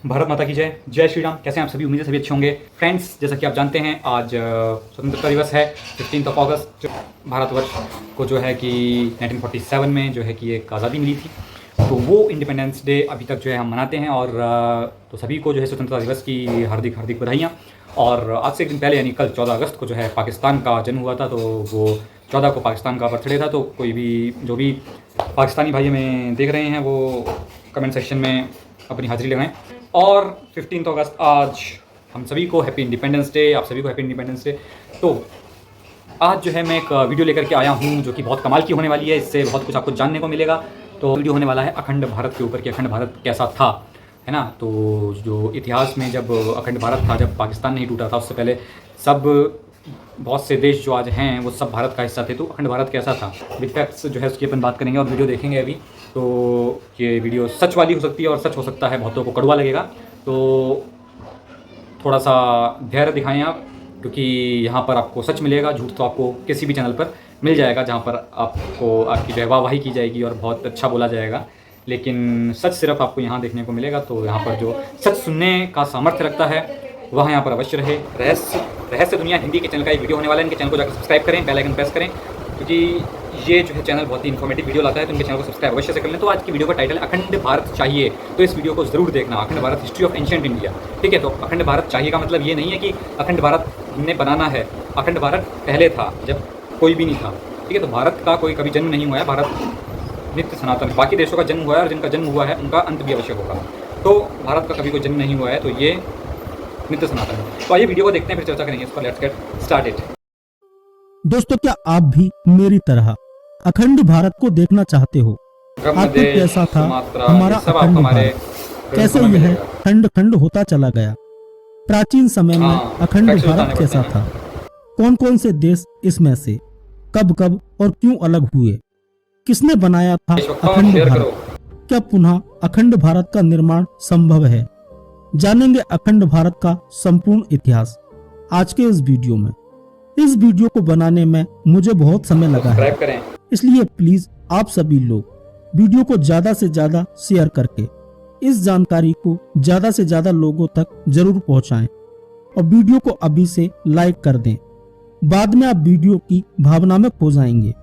भारत माता की जय। जय श्री राम। कैसे हैं आप सभी? उम्मीद है सभी अच्छे होंगे। फ्रेंड्स, जैसा कि आप जानते हैं आज स्वतंत्रता दिवस है 15 अगस्त। भारतवर्ष को जो है कि 1947 में जो है कि एक आज़ादी मिली थी, तो वो इंडिपेंडेंस डे अभी तक जो है हम मनाते हैं। और तो सभी को जो है स्वतंत्रता दिवस की हार्दिक हार्दिक बधाइयाँ। और आज से एक दिन पहले यानी कल 14 अगस्त को जो है पाकिस्तान का जन्म हुआ था, तो वो 14 को पाकिस्तान का बर्थडे था। तो कोई भी जो भी पाकिस्तानी भाई हमें देख रहे हैं वो कमेंट सेक्शन में अपनी हाज़िरी लगाएं। और 15 अगस्त आज हम सभी को हैप्पी इंडिपेंडेंस डे। आप सभी को हैप्पी इंडिपेंडेंस डे। तो आज जो है मैं एक वीडियो लेकर के आया हूँ जो कि बहुत कमाल की होने वाली है। इससे बहुत कुछ आपको जानने को मिलेगा। तो वीडियो होने वाला है अखंड भारत के ऊपर कि अखंड भारत कैसा था, है ना। तो जो इतिहास में जब अखंड भारत था, जब पाकिस्तान नहीं टूटा था, उससे पहले सब बहुत से देश जो आज हैं वो सब भारत का हिस्सा थे। तो अखंड भारत कैसा था, विद फैक्ट्स जो है उसकी अपन बात करेंगे और वीडियो देखेंगे अभी। तो ये वीडियो सच वाली हो सकती है और सच हो सकता है बहुतों को कड़वा लगेगा, तो थोड़ा सा धैर्य दिखाएं आप, क्योंकि यहाँ पर आपको सच मिलेगा। झूठ तो आपको किसी भी चैनल पर मिल जाएगा जहाँ पर आपको आपकी जो है वाहवाही की जाएगी और बहुत अच्छा बोला जाएगा, लेकिन सच सिर्फ आपको यहाँ देखने को मिलेगा। तो यहाँ पर जो सच सुनने का सामर्थ्य रखता है वह यहाँ पर अवश्य रहे। रहस्य दुनिया हिंदी के चैनल का एक वीडियो होने वाला है। इनके चैनल को जाकर सब्सक्राइब करें, बेल आइकन प्रेस करें, क्योंकि ये जो है चैनल बहुत ही इन्फॉर्मेटिव वीडियो लाता है। तो इनके चैनल को सब्सक्राइब अवश्य से कर लें। तो आज की वीडियो का टाइटल है अखंड भारत चाहिए, तो इस वीडियो को जरूर देखना। अखंड Bharat, history of ancient India. ठीक है, तो अखंड भारत चाहिए का मतलब ये नहीं है कि अखंड भारत हमने बनाना है। अखंड भारत पहले था जब कोई भी नहीं था। ठीक है, तो भारत का कोई कभी जन्म नहीं हुआ है। भारत नित्य सनातन, बाकी देशों का जन्म हुआ है और जिनका जन्म हुआ है उनका अंत भी अवश्य होगा। तो भारत का कभी कोई जन्म नहीं हुआ है, तो ये नित्य सनातन है। तो आइए वीडियो को देखते हैं, फिर चर्चा करेंगे इस पर। Let's get started. दोस्तों, क्या आप भी मेरी तरह अखंड भारत को देखना चाहते हो? आखिर कैसा था हमारा अखंड भारत? कैसे यह खंड खंड होता चला गया? प्राचीन समय में अखंड भारत कैसा था? कौन कौन से देश इसमें से कब कब और क्यों अलग हुए? किसने बनाया था अखंड भारत? क्या पुनः अखंड भारत का निर्माण संभव है? जानेंगे अखंड भारत का संपूर्ण इतिहास आज के इस वीडियो में। इस वीडियो को बनाने में मुझे बहुत समय लगा है, इसलिए प्लीज आप सभी लोग वीडियो को ज्यादा से ज्यादा शेयर करके इस जानकारी को ज्यादा से ज्यादा लोगों तक जरूर पहुंचाएं और वीडियो को अभी से लाइक कर दें। बाद में आप वीडियो की भावना में खो जाएंगे।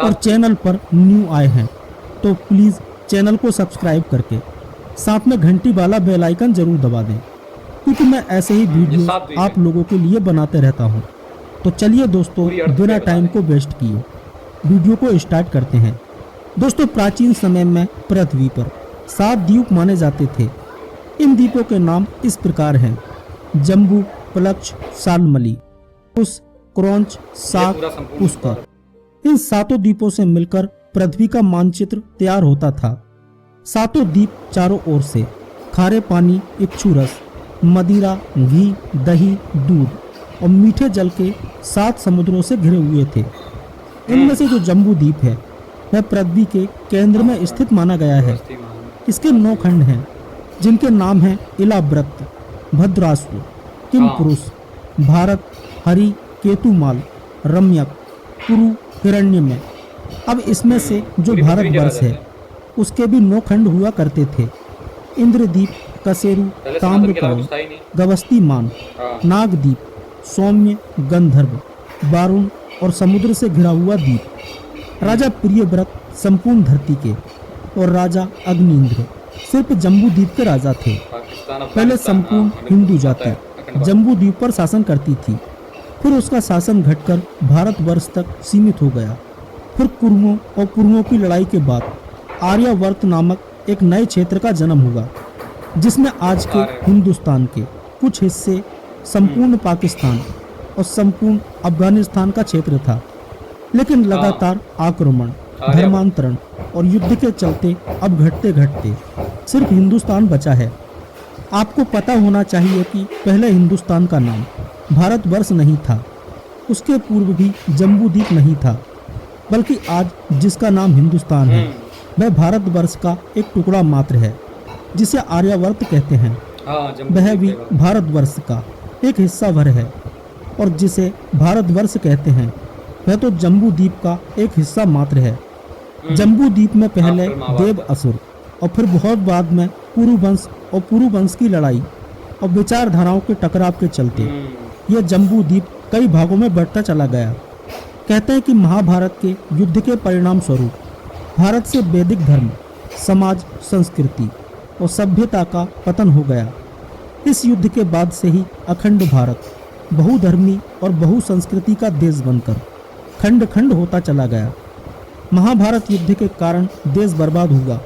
और चैनल पर न्यू आए हैं तो प्लीज चैनल को सब्सक्राइब करके साथ में घंटी वाला बेल आइकन जरूर दबा दें, क्योंकि मैं ऐसे ही वीडियो आप लोगों के लिए बनाते रहता हूं। तो चलिए दोस्तों, बिना टाइम को वेस्ट किए वीडियो को स्टार्ट करते हैं। दोस्तों, प्राचीन समय में पृथ्वी पर 7 द्वीप माने जाते थे। इन द्वीपों के नाम इस प्रकार हैं: जम्बू, प्लक्ष, शाल्मली, कुश, क्रौंच, साक, पुष्कर। इन 7 द्वीपों से मिलकर पृथ्वी का मानचित्र तैयार होता था। 7 द्वीप चारों ओर से खारे पानी, इक्षुरस, मदिरा, घी, दही, दूध और मीठे जल के 7 समुद्रों से घिरे हुए थे। इनमें से जो जम्बू द्वीप है वह पृथ्वी के केंद्र में स्थित माना गया है। इसके 9 खंड हैं, जिनके नाम हैं इलाव्रत, भद्रासु, किमपुरुष, भारत, हरि, केतुमाल, रम्यक, कुरु, हिरण्यमय। अब इसमें से जो भारतवर्ष है उसके भी 9 खंड हुआ करते थे: इंद्रदीप, कसेरु, ताम्रकर्ण, गवस्तीमान, नागदीप, सौम्य, गंधर्व, वारुण और समुद्र से घिरा हुआ द्वीप। राजा प्रियव्रत संपूर्ण धरती के और राजा अग्निंद्र सिर्फ जम्बू द्वीप के राजा थे। पहले संपूर्ण हिंदू जाति जम्बू द्वीप पर शासन करती थी, फिर उसका शासन घटकर भारतवर्ष तक सीमित हो गया। फिर कुरुओं और पुरुओं की लड़ाई के बाद आर्यावर्त नामक एक नए क्षेत्र का जन्म हुआ, जिसमें आज के हिंदुस्तान के कुछ हिस्से, संपूर्ण पाकिस्तान और संपूर्ण अफगानिस्तान का क्षेत्र था। लेकिन लगातार आक्रमण, धर्मांतरण और युद्ध के चलते अब घटते घटते सिर्फ हिंदुस्तान बचा है। आपको पता होना चाहिए कि पहले हिंदुस्तान का नाम भारतवर्ष नहीं था, उसके पूर्व भी जम्बू द्वीप नहीं था, बल्कि आज जिसका नाम हिंदुस्तान है वह भारतवर्ष का एक टुकड़ा मात्र है, जिसे आर्यावर्त कहते हैं। वह भी भारतवर्ष का एक हिस्सा भर है, और जिसे भारतवर्ष कहते हैं वह तो जम्बू द्वीप का एक हिस्सा मात्र है। जम्बू द्वीप में पहले देव असुर और फिर बहुत बाद में पुरुवंश और पुरुवंश की लड़ाई और विचारधाराओं के टकराव के चलते यह जम्बू द्वीप कई भागों में बढ़ता चला गया। कहते हैं कि महाभारत के युद्ध के परिणाम स्वरूप भारत से वैदिक धर्म, समाज, संस्कृति और सभ्यता का पतन हो गया। इस युद्ध के बाद से ही अखंड भारत बहुधर्मी और बहुसंस्कृति का देश बनकर खंड खंड होता चला गया। महाभारत युद्ध के कारण देश बर्बाद हुआ।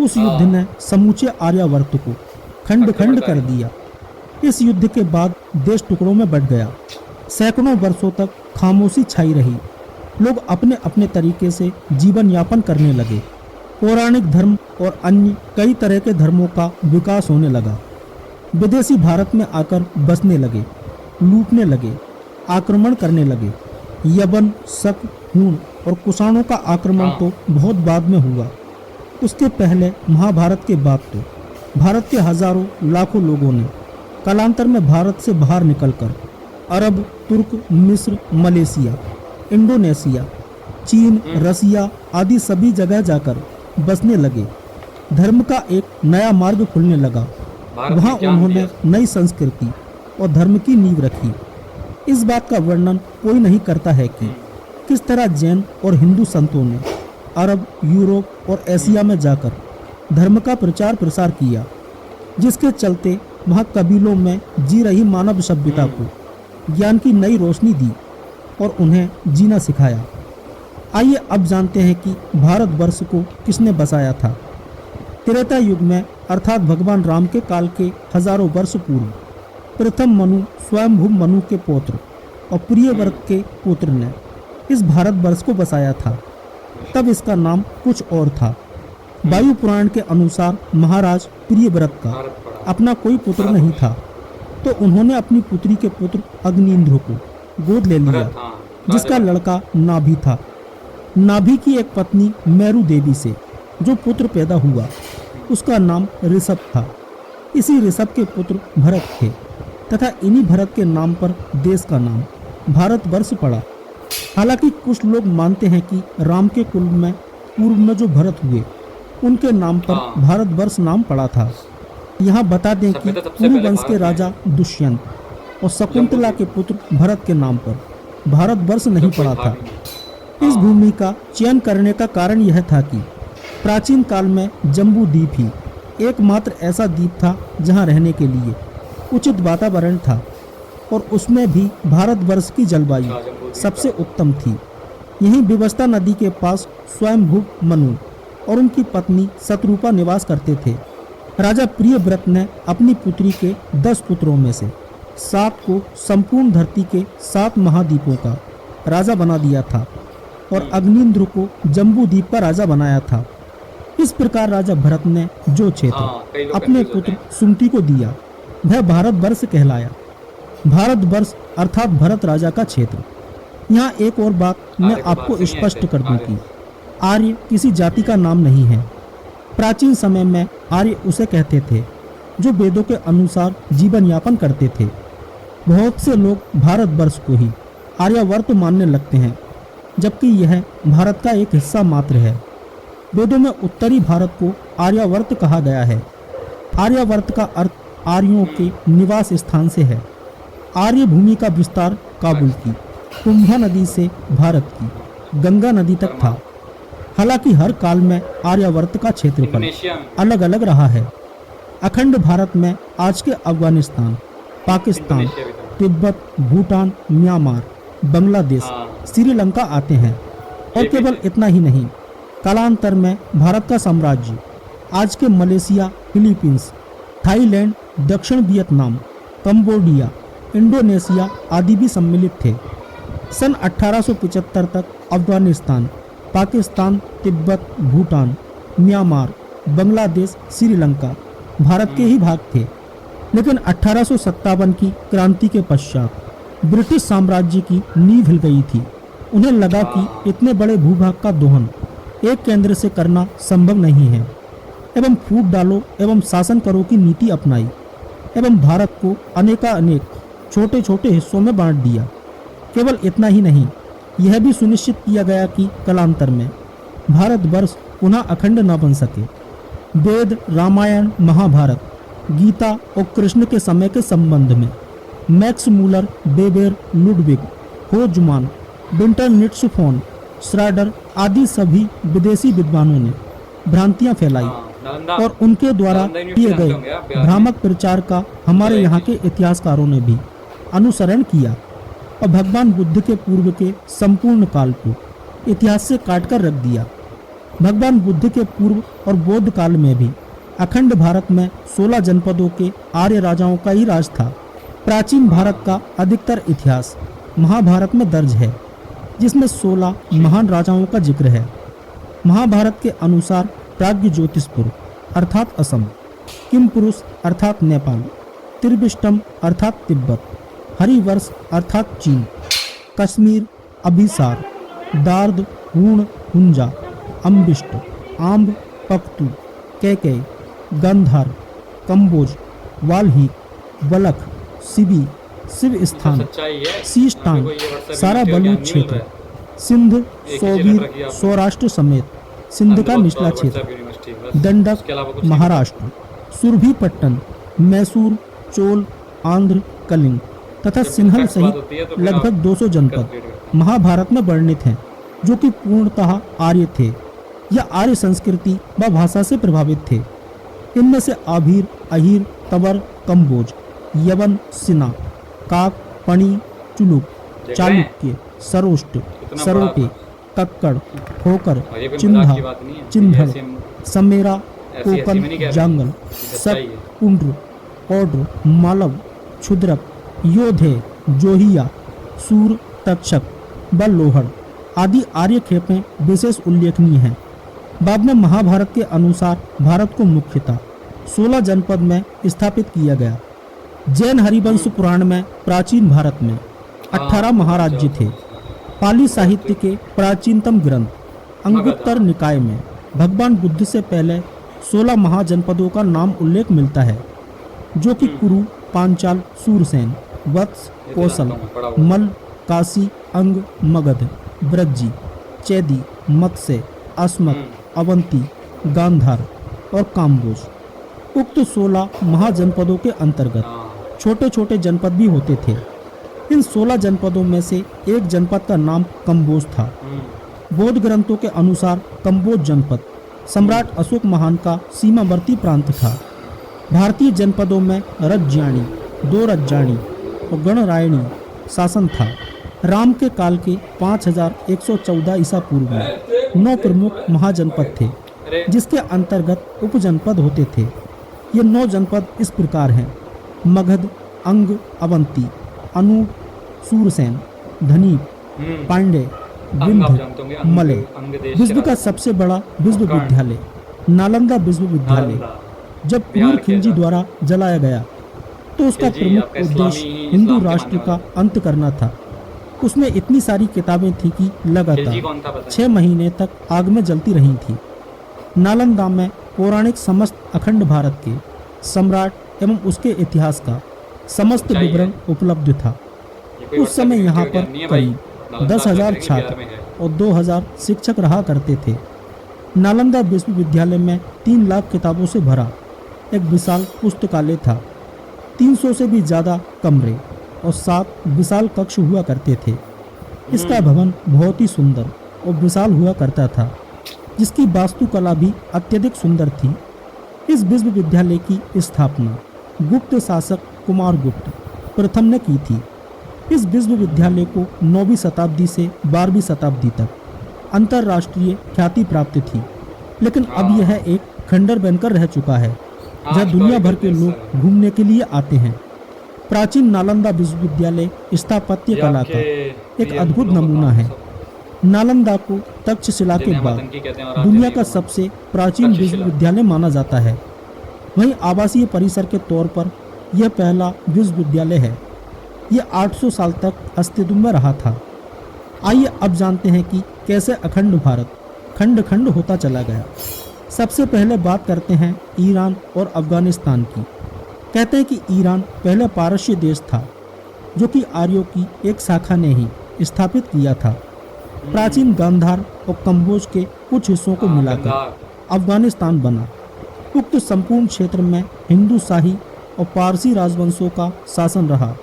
उस युद्ध ने समूचे आर्यावर्त को खंड खंड कर दिया। इस युद्ध के बाद देश टुकड़ों में बंट गया। सैकड़ों वर्षों तक खामोशी छाई रही। लोग अपने अपने तरीके से जीवन यापन करने लगे। पौराणिक धर्म और अन्य कई तरह के धर्मों का विकास होने लगा। विदेशी भारत में आकर बसने लगे, लूटने लगे, आक्रमण करने लगे। यवन, शक, हूण और कुषाणों का आक्रमण तो बहुत बाद में हुआ। उसके पहले महाभारत के बाद तो भारत के हजारों लाखों लोगों ने कालांतर में भारत से बाहर निकलकर अरब, तुर्क, मिस्र, मलेशिया, इंडोनेशिया, चीन, रसिया आदि सभी जगह जाकर बसने लगे। धर्म का एक नया मार्ग खुलने लगा। वहाँ उन्होंने नई संस्कृति और धर्म की नींव रखी। इस बात का वर्णन कोई नहीं करता है कि किस तरह जैन और हिंदू संतों ने अरब, यूरोप और एशिया में जाकर धर्म का प्रचार प्रसार किया, जिसके चलते वहाँ कबीलों में जी रही मानव सभ्यता को ज्ञान की नई रोशनी दी और उन्हें जीना सिखाया। आइए अब जानते हैं कि भारतवर्ष को किसने बसाया था। त्रेता युग में अर्थात भगवान राम के काल के हजारों वर्ष पूर्व प्रथम मनु स्वयंभू मनु के पुत्र और प्रियव्रत के पुत्र ने इस भारतवर्ष को बसाया था। तब इसका नाम कुछ और था। वायु पुराण के अनुसार महाराज प्रियव्रत का अपना कोई पुत्र नहीं था, तो उन्होंने अपनी पुत्री के पुत्र अग्निंद्र को गोद ले लिया, जिसका लड़का नाभि था। नाभि की एक पत्नी मेरु देवी से जो पुत्र पैदा हुआ, उसका नाम ऋषभ था। इसी ऋषभ के पुत्र भरत थे तथा इन्हीं भरत के नाम पर देश का नाम भारतवर्ष पड़ा। हालांकि कुछ लोग मानते हैं कि राम के कुल में पूर्व में जो भरत हुए, उनके नाम पर भारतवर्ष नाम पड़ा था। यहाँ बता दें कि कुरुवंश के राजा दुष्यंत और शकुंतला के पुत्र भरत के नाम पर भारतवर्ष नहीं पड़ा था। इस भूमि का चयन करने का कारण यह था कि प्राचीन काल में जम्बू द्वीप ही एकमात्र ऐसा द्वीप था जहाँ रहने के लिए उचित वातावरण था और उसमें भी भारतवर्ष की जलवायु सबसे उत्तम थी। यहीं विवस्ता नदी के पास स्वयंभू मनु और उनकी पत्नी शत्रुपा निवास करते थे। राजा प्रियव्रत ने अपनी पुत्री के 10 पुत्रों में से 7 को संपूर्ण धरती के 7 महाद्वीपों का राजा बना दिया था और अग्निंद्र को जम्बू द्वीप का राजा बनाया था। इस प्रकार राजा भरत ने जो क्षेत्र अपने पुत्र सुमति को दिया, वह भारतवर्ष कहलाया। भारतवर्ष अर्थात भरत राजा का क्षेत्र। यहाँ एक और बात मैं आपको स्पष्ट कर दूं कि आर्य किसी जाति का नाम नहीं है। प्राचीन समय में आर्य उसे कहते थे जो वेदों के अनुसार जीवन यापन करते थे। बहुत से लोग भारतवर्ष को ही आर्यावर्त मानने लगते हैं, जबकि यह भारत का एक हिस्सा मात्र है। वेदों में उत्तरी भारत को आर्यावर्त कहा गया है। आर्यावर्त का अर्थ आर्यों के निवास स्थान से है। आर्य भूमि का विस्तार काबुल की कुंभा नदी से भारत की गंगा नदी तक था। हालांकि हर काल में आर्यावर्त का क्षेत्रफल अलग अलग रहा है। अखंड भारत में आज के अफगानिस्तान, पाकिस्तान, तिब्बत, भूटान, म्यांमार, बांग्लादेश, श्रीलंका आते हैं। और केवल इतना ही नहीं, कालांतर में भारत का साम्राज्य आज के मलेशिया, फिलीपींस, थाईलैंड, दक्षिण वियतनाम, कंबोडिया, इंडोनेशिया आदि भी सम्मिलित थे। सन 1875 तक अफगानिस्तान, पाकिस्तान, तिब्बत, भूटान, म्यांमार, बांग्लादेश, श्रीलंका भारत के ही भाग थे। लेकिन 1857 की क्रांति के पश्चात ब्रिटिश साम्राज्य की नींव हिल गई थी। उन्हें लगा कि इतने बड़े भूभाग का दोहन एक केंद्र से करना संभव नहीं है, एवं फूट डालो एवं शासन करो की नीति अपनाई एवं भारत को अनेक छोटे छोटे हिस्सों में बांट दिया। केवल इतना ही नहीं, यह भी सुनिश्चित किया गया कि कालांतर में भारतवर्ष पुनः अखंड न बन सके। वेद, रामायण, महाभारत, गीता और कृष्ण के समय के संबंध में मैक्स मूलर, बेबेर, लुडविग, होजमान, विंटर निट्सफोन, श्राडर आदि सभी विदेशी विद्वानों ने भ्रांतियां फैलाई और उनके द्वारा किए गए भ्रामक प्रचार का हमारे यहाँ के इतिहासकारों ने भी अनुसरण किया और भगवान बुद्ध के पूर्व के संपूर्ण काल को इतिहास से काटकर रख दिया। भगवान बुद्ध के पूर्व और बौद्ध काल में भी अखंड भारत में 16 जनपदों के आर्य राजाओं का ही राज था। प्राचीन भारत का अधिकतर इतिहास महाभारत में दर्ज है, जिसमें 16 महान राजाओं का जिक्र है। महाभारत के अनुसार प्राग्ञ ज्योतिषपुर अर्थात असम, किमपुरुष अर्थात नेपाल, त्रिविष्टम अर्थात तिब्बत, हरिवर्ष अर्थात चीन, कश्मीर, अभिसार, दार्द, हूण, हुंजा, अम्बिष्ट, आम्ब, पख्तू, कैकेय, गांधार, कंबोज, वाल्हीक, वलख, सिबी, शिव स्थान, शीष्टांग, सारा बलूच क्षेत्र, सिंध, सौवीर, सौराष्ट्र समेत सिंध का निचला क्षेत्र, दंडक, महाराष्ट्र, सुरभीपट्टन, मैसूर, चोल, आंध्र, कलिंग तथा सिंहल सहित लगभग 200 जनपद महाभारत में वर्णित हैं, जो कि पूर्णतः आर्य थे या आर्य संस्कृति व भाषा से प्रभावित थे। इनमें से आभीर, अहीर, तवर, कंबोज, यवन, सिना, काक, पणी, चुलुक, चालुक्य, सरोष्ट, सरोटे, कक्कड़, ठोकर, चिन्हा, चिन्धड़, समेरा, कोकन, जांगल, सत, पुंड्र, पौड्र, मालव, क्षुद्रक, योधे, जोहिया, सूर, तक्षक, बल्लोहड़ आदि आर्य खेपें विशेष उल्लेखनीय हैं। बाद में महाभारत के अनुसार भारत को मुख्यतः 16 जनपद में स्थापित किया गया। जैन हरिवंश पुराण में प्राचीन भारत में 18 महाराज्य थे। पाली साहित्य के प्राचीनतम ग्रंथ अंगुत्तर निकाय में भगवान बुद्ध से पहले 16 महाजनपदों का नाम उल्लेख मिलता है, जो कि कुरु, पांचाल, सूरसेन, वत्स, कौशल, मल, काशी, अंग, मगध, ब्रज्जी, चैदी, मत्स्य, अस्मत, अवंती, गांधार और काम्बोज। उक्त 16 महाजनपदों के अंतर्गत छोटे छोटे जनपद भी होते थे। इन 16 जनपदों में से एक जनपद का नाम कंबोज था। बौद्ध ग्रंथों के अनुसार कंबोज जनपद सम्राट अशोक महान का सीमावर्ती प्रांत था। भारतीय जनपदों में रज्जाणी, 2 रज्जाणी और गणरायणी शासन था। राम के काल के 5114 ईसा पूर्व में 9 प्रमुख महाजनपद थे, जिसके अंतर्गत उपजनपद होते थे। ये 9 जनपद इस प्रकार हैं: मगध, अंग, अवंती, अनूप, सूरसेन, धनीप, पांडे, विंध्य, मले। विश्व का सबसे बड़ा विश्वविद्यालय नालंदा विश्वविद्यालय जब कुमार खिलजी द्वारा जलाया गया तो उसका प्रमुख उद्देश्य हिंदू राष्ट्र का अंत करना था। उसमें इतनी सारी किताबें थी कि लगातार 6 महीने तक आग में जलती रही थी। नालंदा में पौराणिक समस्त अखंड भारत के सम्राट एवं उसके इतिहास का समस्त विवरण उपलब्ध था। उस समय यहाँ पर करीब 10,000 छात्र और 2,000 शिक्षक रहा करते थे। नालंदा विश्वविद्यालय में 3 लाख किताबों से भरा एक विशाल पुस्तकालय था। 300 से भी ज़्यादा कमरे और 7 विशाल कक्ष हुआ करते थे। इसका भवन बहुत ही सुंदर और विशाल हुआ करता था, जिसकी वास्तुकला भी अत्यधिक सुंदर थी। इस विश्वविद्यालय की स्थापना गुप्त शासक कुमारगुप्त प्रथम ने की थी। इस विश्वविद्यालय को 9वीं शताब्दी से 12वीं शताब्दी तक अंतर्राष्ट्रीय ख्याति प्राप्त थी, लेकिन अब यह एक खंडर बनकर रह चुका है, जहाँ दुनिया भर के लोग घूमने के लिए आते हैं। प्राचीन नालंदा विश्वविद्यालय स्थापत्य कला का एक अद्भुत नमूना है। नालंदा को तक्षशिला के बाद दुनिया का सबसे प्राचीन विश्वविद्यालय माना जाता है। वहीं आवासीय परिसर के तौर पर यह पहला विश्वविद्यालय है। यह 800 साल तक अस्तित्व में रहा था। आइए अब जानते हैं कि कैसे अखंड भारत खंड खंड होता चला गया। सबसे पहले बात करते हैं ईरान और अफगानिस्तान की। कहते हैं कि ईरान पहले पारस्य देश था, जो कि आर्यों की एक शाखा ने ही स्थापित किया था। प्राचीन गांधार और कंबोज के कुछ हिस्सों को मिलाकर अफगानिस्तान बना। उक्त संपूर्ण क्षेत्र में हिंदू शाही और पारसी राजवंशों का शासन रहा।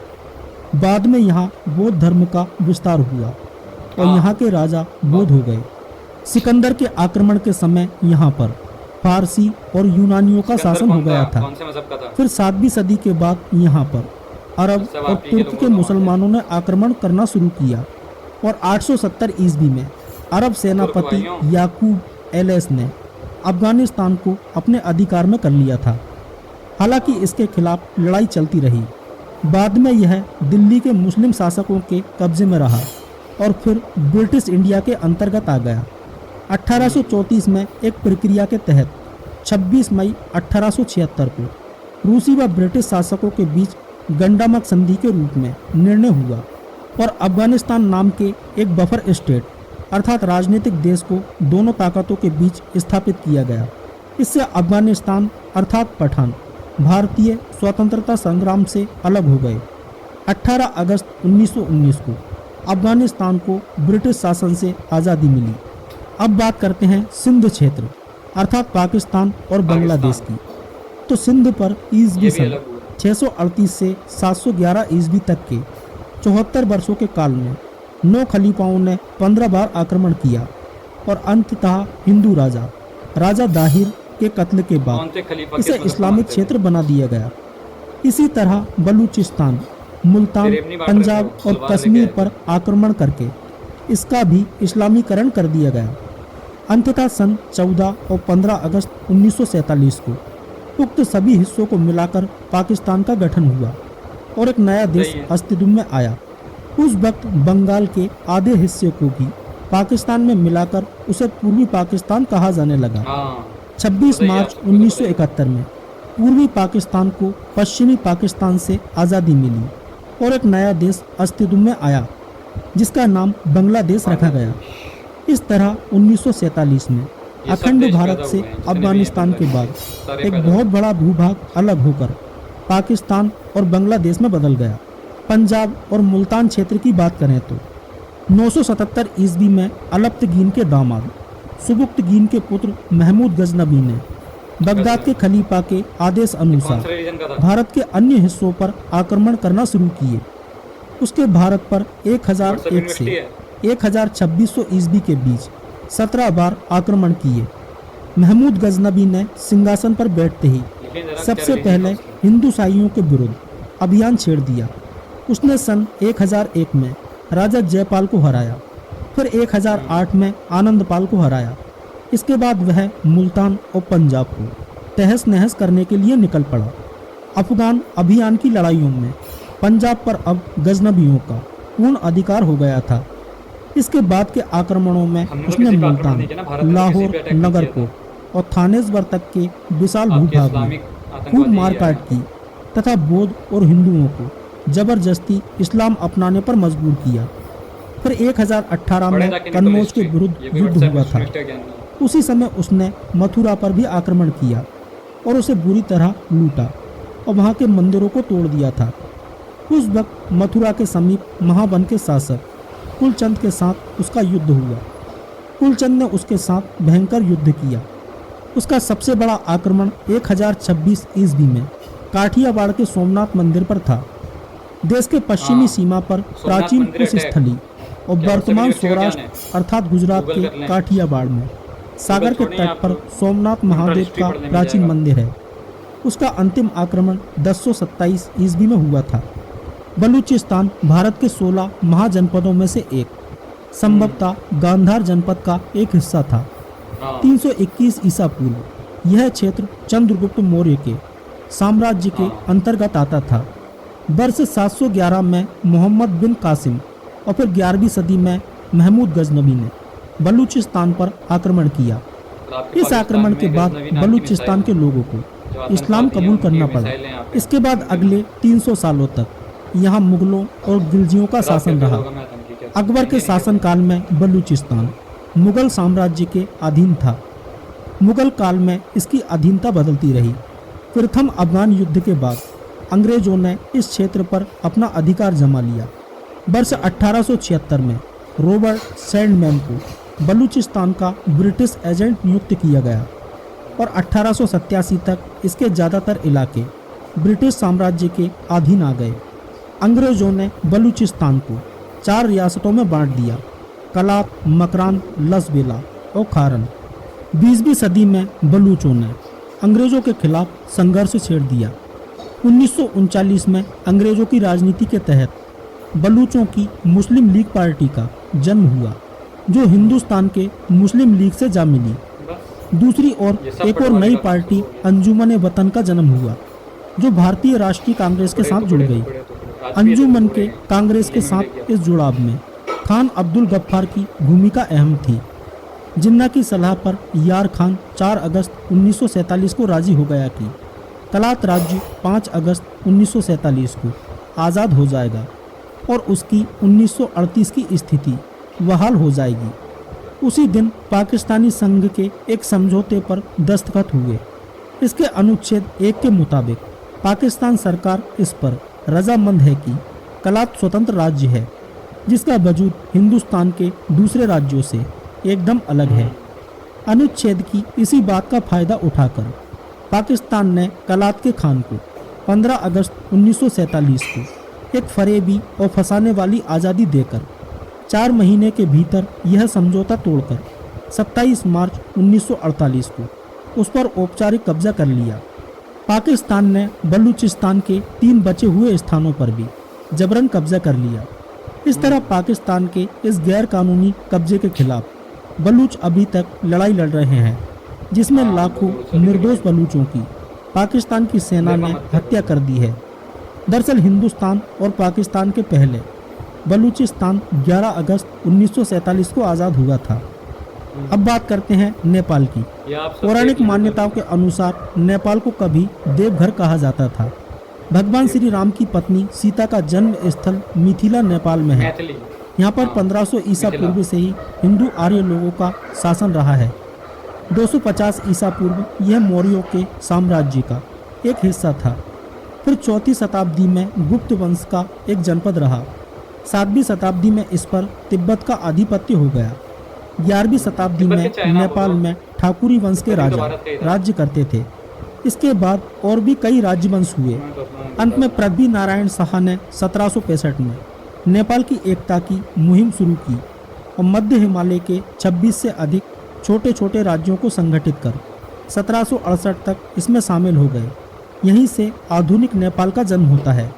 बाद में यहाँ बौद्ध धर्म का विस्तार हुआ और यहाँ के राजा बौद्ध हो गए। सिकंदर के आक्रमण के समय यहाँ पर फारसी और यूनानियों का शासन हो गया था। कौन से मजहब का था? फिर 7वीं सदी के बाद यहाँ पर अरब और तुर्क के मुसलमानों ने आक्रमण करना शुरू किया और 870 ईस्वी में अरब सेनापति याकूब एलेस ने अफगानिस्तान को अपने अधिकार में कर लिया था। हालांकि इसके खिलाफ लड़ाई चलती रही। बाद में यह दिल्ली के मुस्लिम शासकों के कब्जे में रहा और फिर ब्रिटिश इंडिया के अंतर्गत आ गया। 1834 में एक प्रक्रिया के तहत 26 मई 1876 को रूसी व ब्रिटिश शासकों के बीच गंडामक संधि के रूप में निर्णय हुआ और अफगानिस्तान नाम के एक बफर स्टेट अर्थात राजनीतिक देश को दोनों ताकतों के बीच स्थापित किया गया। इससे अफगानिस्तान अर्थात पठान भारतीय स्वतंत्रता संग्राम से अलग हो गए। 18 अगस्त 1919 को अफगानिस्तान को ब्रिटिश शासन से आज़ादी मिली। अब बात करते हैं सिंध क्षेत्र अर्थात पाकिस्तान और बांग्लादेश की। तो सिंध पर ईस्वी सन 638 से 711 ईस्वी तक के 74 वर्षों के काल में 9 खलीफाओं ने 15 बार आक्रमण किया और अंततः हिंदू राजा दाहिर के कत्ल के बाद इसे इस्लामिक क्षेत्र बना दिया गया। इसी तरह बलूचिस्तान, मुल्तान, पंजाब और कश्मीर पर आक्रमण करके इसका भी इस्लामीकरण कर दिया गया। अंततः सन 14 और 15 अगस्त 1947 को उक्त सभी हिस्सों को मिलाकर पाकिस्तान का गठन हुआ और एक नया देश अस्तित्व में आया। उस वक्त बंगाल के आधे हिस्से को भी पाकिस्तान में मिलाकर उसे पूर्वी पाकिस्तान कहा जाने लगा। 26 मार्च 1971 में पूर्वी पाकिस्तान को पश्चिमी पाकिस्तान से आज़ादी मिली और एक नया देश अस्तित्व में आया जिसका नाम बांग्लादेश रखा गया। इस तरह 1947 में अखंड भारत से अफगानिस्तान के बाद एक बहुत बड़ा भूभाग अलग होकर पाकिस्तान और बांग्लादेश में बदल गया। पंजाब और मुल्तान क्षेत्र की बात करें तो 977 ईस्वी में अलप्तगीन के दामाद सुबुक्तगीन के पुत्र महमूद गजनबी ने बगदाद के खलीफा के आदेश अनुसार भारत के अन्य हिस्सों पर आक्रमण करना शुरू किए। उसके भारत पर 1001 से 1600 ईस्वी के बीच 17 बार आक्रमण किए। महमूद गजनबी ने सिंहासन पर बैठते ही सबसे पहले हिंदू शाहियों के विरुद्ध अभियान छेड़ दिया। उसने सन 1001 में राजा जयपाल को हराया, फिर 1008 में आनंदपाल को हराया। इसके बाद वह मुल्तान और पंजाब को तहस नहस करने के लिए निकल पड़ा। अफगान अभियान की लड़ाइयों में पंजाब पर अब गजनबियों का पूर्ण अधिकार हो गया था। इसके बाद के आक्रमणों में उसने मुल्तान, लाहौर, नगरकोट और थानेश्वर तक के विशाल भूभाग में खूब मारकाट की तथा बौद्ध और हिंदुओं को जबरदस्ती इस्लाम अपनाने पर मजबूर किया। फिर 1018 में कन्नौज के विरुद्ध युद्ध हुआ था। उसी समय उसने मथुरा पर भी आक्रमण किया और उसे बुरी तरह लूटा और वहाँ के मंदिरों को तोड़ दिया था। उस वक्त मथुरा के समीप महावन के शासक कुलचंद के साथ उसका युद्ध हुआ। कुलचंद ने उसके साथ भयंकर युद्ध किया। उसका सबसे बड़ा आक्रमण 1026 ईस्वी में काठियावाड़ के सोमनाथ मंदिर पर था। देश के पश्चिमी सीमा पर प्राचीन कुश स्थली और वर्तमान सौराष्ट्र अर्थात गुजरात के काठियावाड़ में सागर के तट पर सोमनाथ महादेव का प्राचीन मंदिर है। उसका अंतिम आक्रमण 1027 ईस्वी में हुआ था। बलूचिस्तान भारत के 16 महाजनपदों में से एक, संभवतः गांधार जनपद का एक हिस्सा था। 321 ईसा पूर्व यह क्षेत्र चंद्रगुप्त मौर्य के साम्राज्य के अंतर्गत आता था। वर्ष 711 में मोहम्मद बिन कासिम और फिर 11वीं सदी में महमूद गजनबी ने बलूचिस्तान पर आक्रमण किया। इस आक्रमण के बाद बलूचिस्तान के लोगों को इस्लाम कबूल करना पड़ा। इसके बाद अगले 300 सालों तक यहाँ मुगलों और खिलजियों का शासन रहा। अकबर के शासनकाल में बलूचिस्तान मुगल साम्राज्य के अधीन था। मुगल काल में इसकी अधीनता बदलती रही। प्रथम अफगान युद्ध के बाद अंग्रेजों ने इस क्षेत्र पर अपना अधिकार जमा लिया। वर्ष 1876 में रॉबर्ट सैंडमैन को बलूचिस्तान का ब्रिटिश एजेंट नियुक्त किया गया। और 1887 तक इसके ज़्यादातर इलाके ब्रिटिश साम्राज्य के अधीन आ गए। अंग्रेज़ों ने बलूचिस्तान को 4 रियासतों में बांट दिया, कलात, मकरान, लसबेला और खारन। 20वीं सदी में बलूचों ने अंग्रेज़ों के खिलाफ संघर्ष छेड़ दिया। 1939 में अंग्रेज़ों की राजनीति के तहत बलूचों की मुस्लिम लीग पार्टी का जन्म हुआ, जो हिंदुस्तान के मुस्लिम लीग से जा मिली। दूसरी ओर एक और नई पार्टी अंजुमन वतन का जन्म हुआ, जो भारतीय राष्ट्रीय कांग्रेस के साथ जुड़ गई। अंजुमन के कांग्रेस के साथ इस जुड़ाव में खान अब्दुल गफ्फार की भूमिका अहम थी। जिन्ना की सलाह पर यार खान 4 अगस्त 1947 को राजी हो गया कि कलात राज्य 5 अगस्त 1947 को आज़ाद हो जाएगा और उसकी 1938 की स्थिति बहाल हो जाएगी। उसी दिन पाकिस्तानी संघ के एक समझौते पर दस्तखत हुए। इसके अनुच्छेद 1 के मुताबिक पाकिस्तान सरकार इस पर रजामंद है कि कलात स्वतंत्र राज्य है, जिसका वजूद हिंदुस्तान के दूसरे राज्यों से एकदम अलग है। अनुच्छेद की इसी बात का फायदा उठाकर पाकिस्तान ने कलात के खान को 15 अगस्त 1947 को एक फरेबी और फंसाने वाली आज़ादी देकर 4 महीने के भीतर यह समझौता तोड़कर 27 मार्च 1948 को उस पर औपचारिक कब्जा कर लिया। पाकिस्तान ने बलूचिस्तान के 3 बचे हुए स्थानों पर भी जबरन कब्जा कर लिया। इस तरह पाकिस्तान के इस गैर कानूनी कब्जे के खिलाफ बलूच अभी तक लड़ाई लड़ रहे हैं, जिसमें लाखों निर्दोष बलूचों की पाकिस्तान की सेना ने हत्या कर दी है। दरअसल हिंदुस्तान और पाकिस्तान के पहले बलूचिस्तान 11 अगस्त 1947 को आज़ाद हुआ था। अब बात करते हैं नेपाल की। पौराणिक मान्यताओं के अनुसार नेपाल को कभी देवघर कहा जाता था। भगवान श्री राम की पत्नी सीता का जन्म स्थल मिथिला नेपाल में है। यहाँ पर 1500 ईसा पूर्व से ही हिंदू आर्य लोगों का शासन रहा है। 250 ईसा पूर्व यह मौर्यों के साम्राज्य का एक हिस्सा था। फिर 4वीं शताब्दी में गुप्त वंश का एक जनपद रहा। 7वीं शताब्दी में इस पर तिब्बत का आधिपत्य हो गया। 11वीं शताब्दी में नेपाल में ठाकुरी वंश के राजा राज्य करते थे। इसके बाद और भी कई राज्यवंश हुए। अंत में पृथ्वी नारायण शाह ने 1765 में नेपाल की एकता की मुहिम शुरू की और मध्य हिमालय के 26 से अधिक छोटे छोटे राज्यों को संगठित कर 1768 तक इसमें शामिल हो गए। यहीं से आधुनिक नेपाल का जन्म होता है।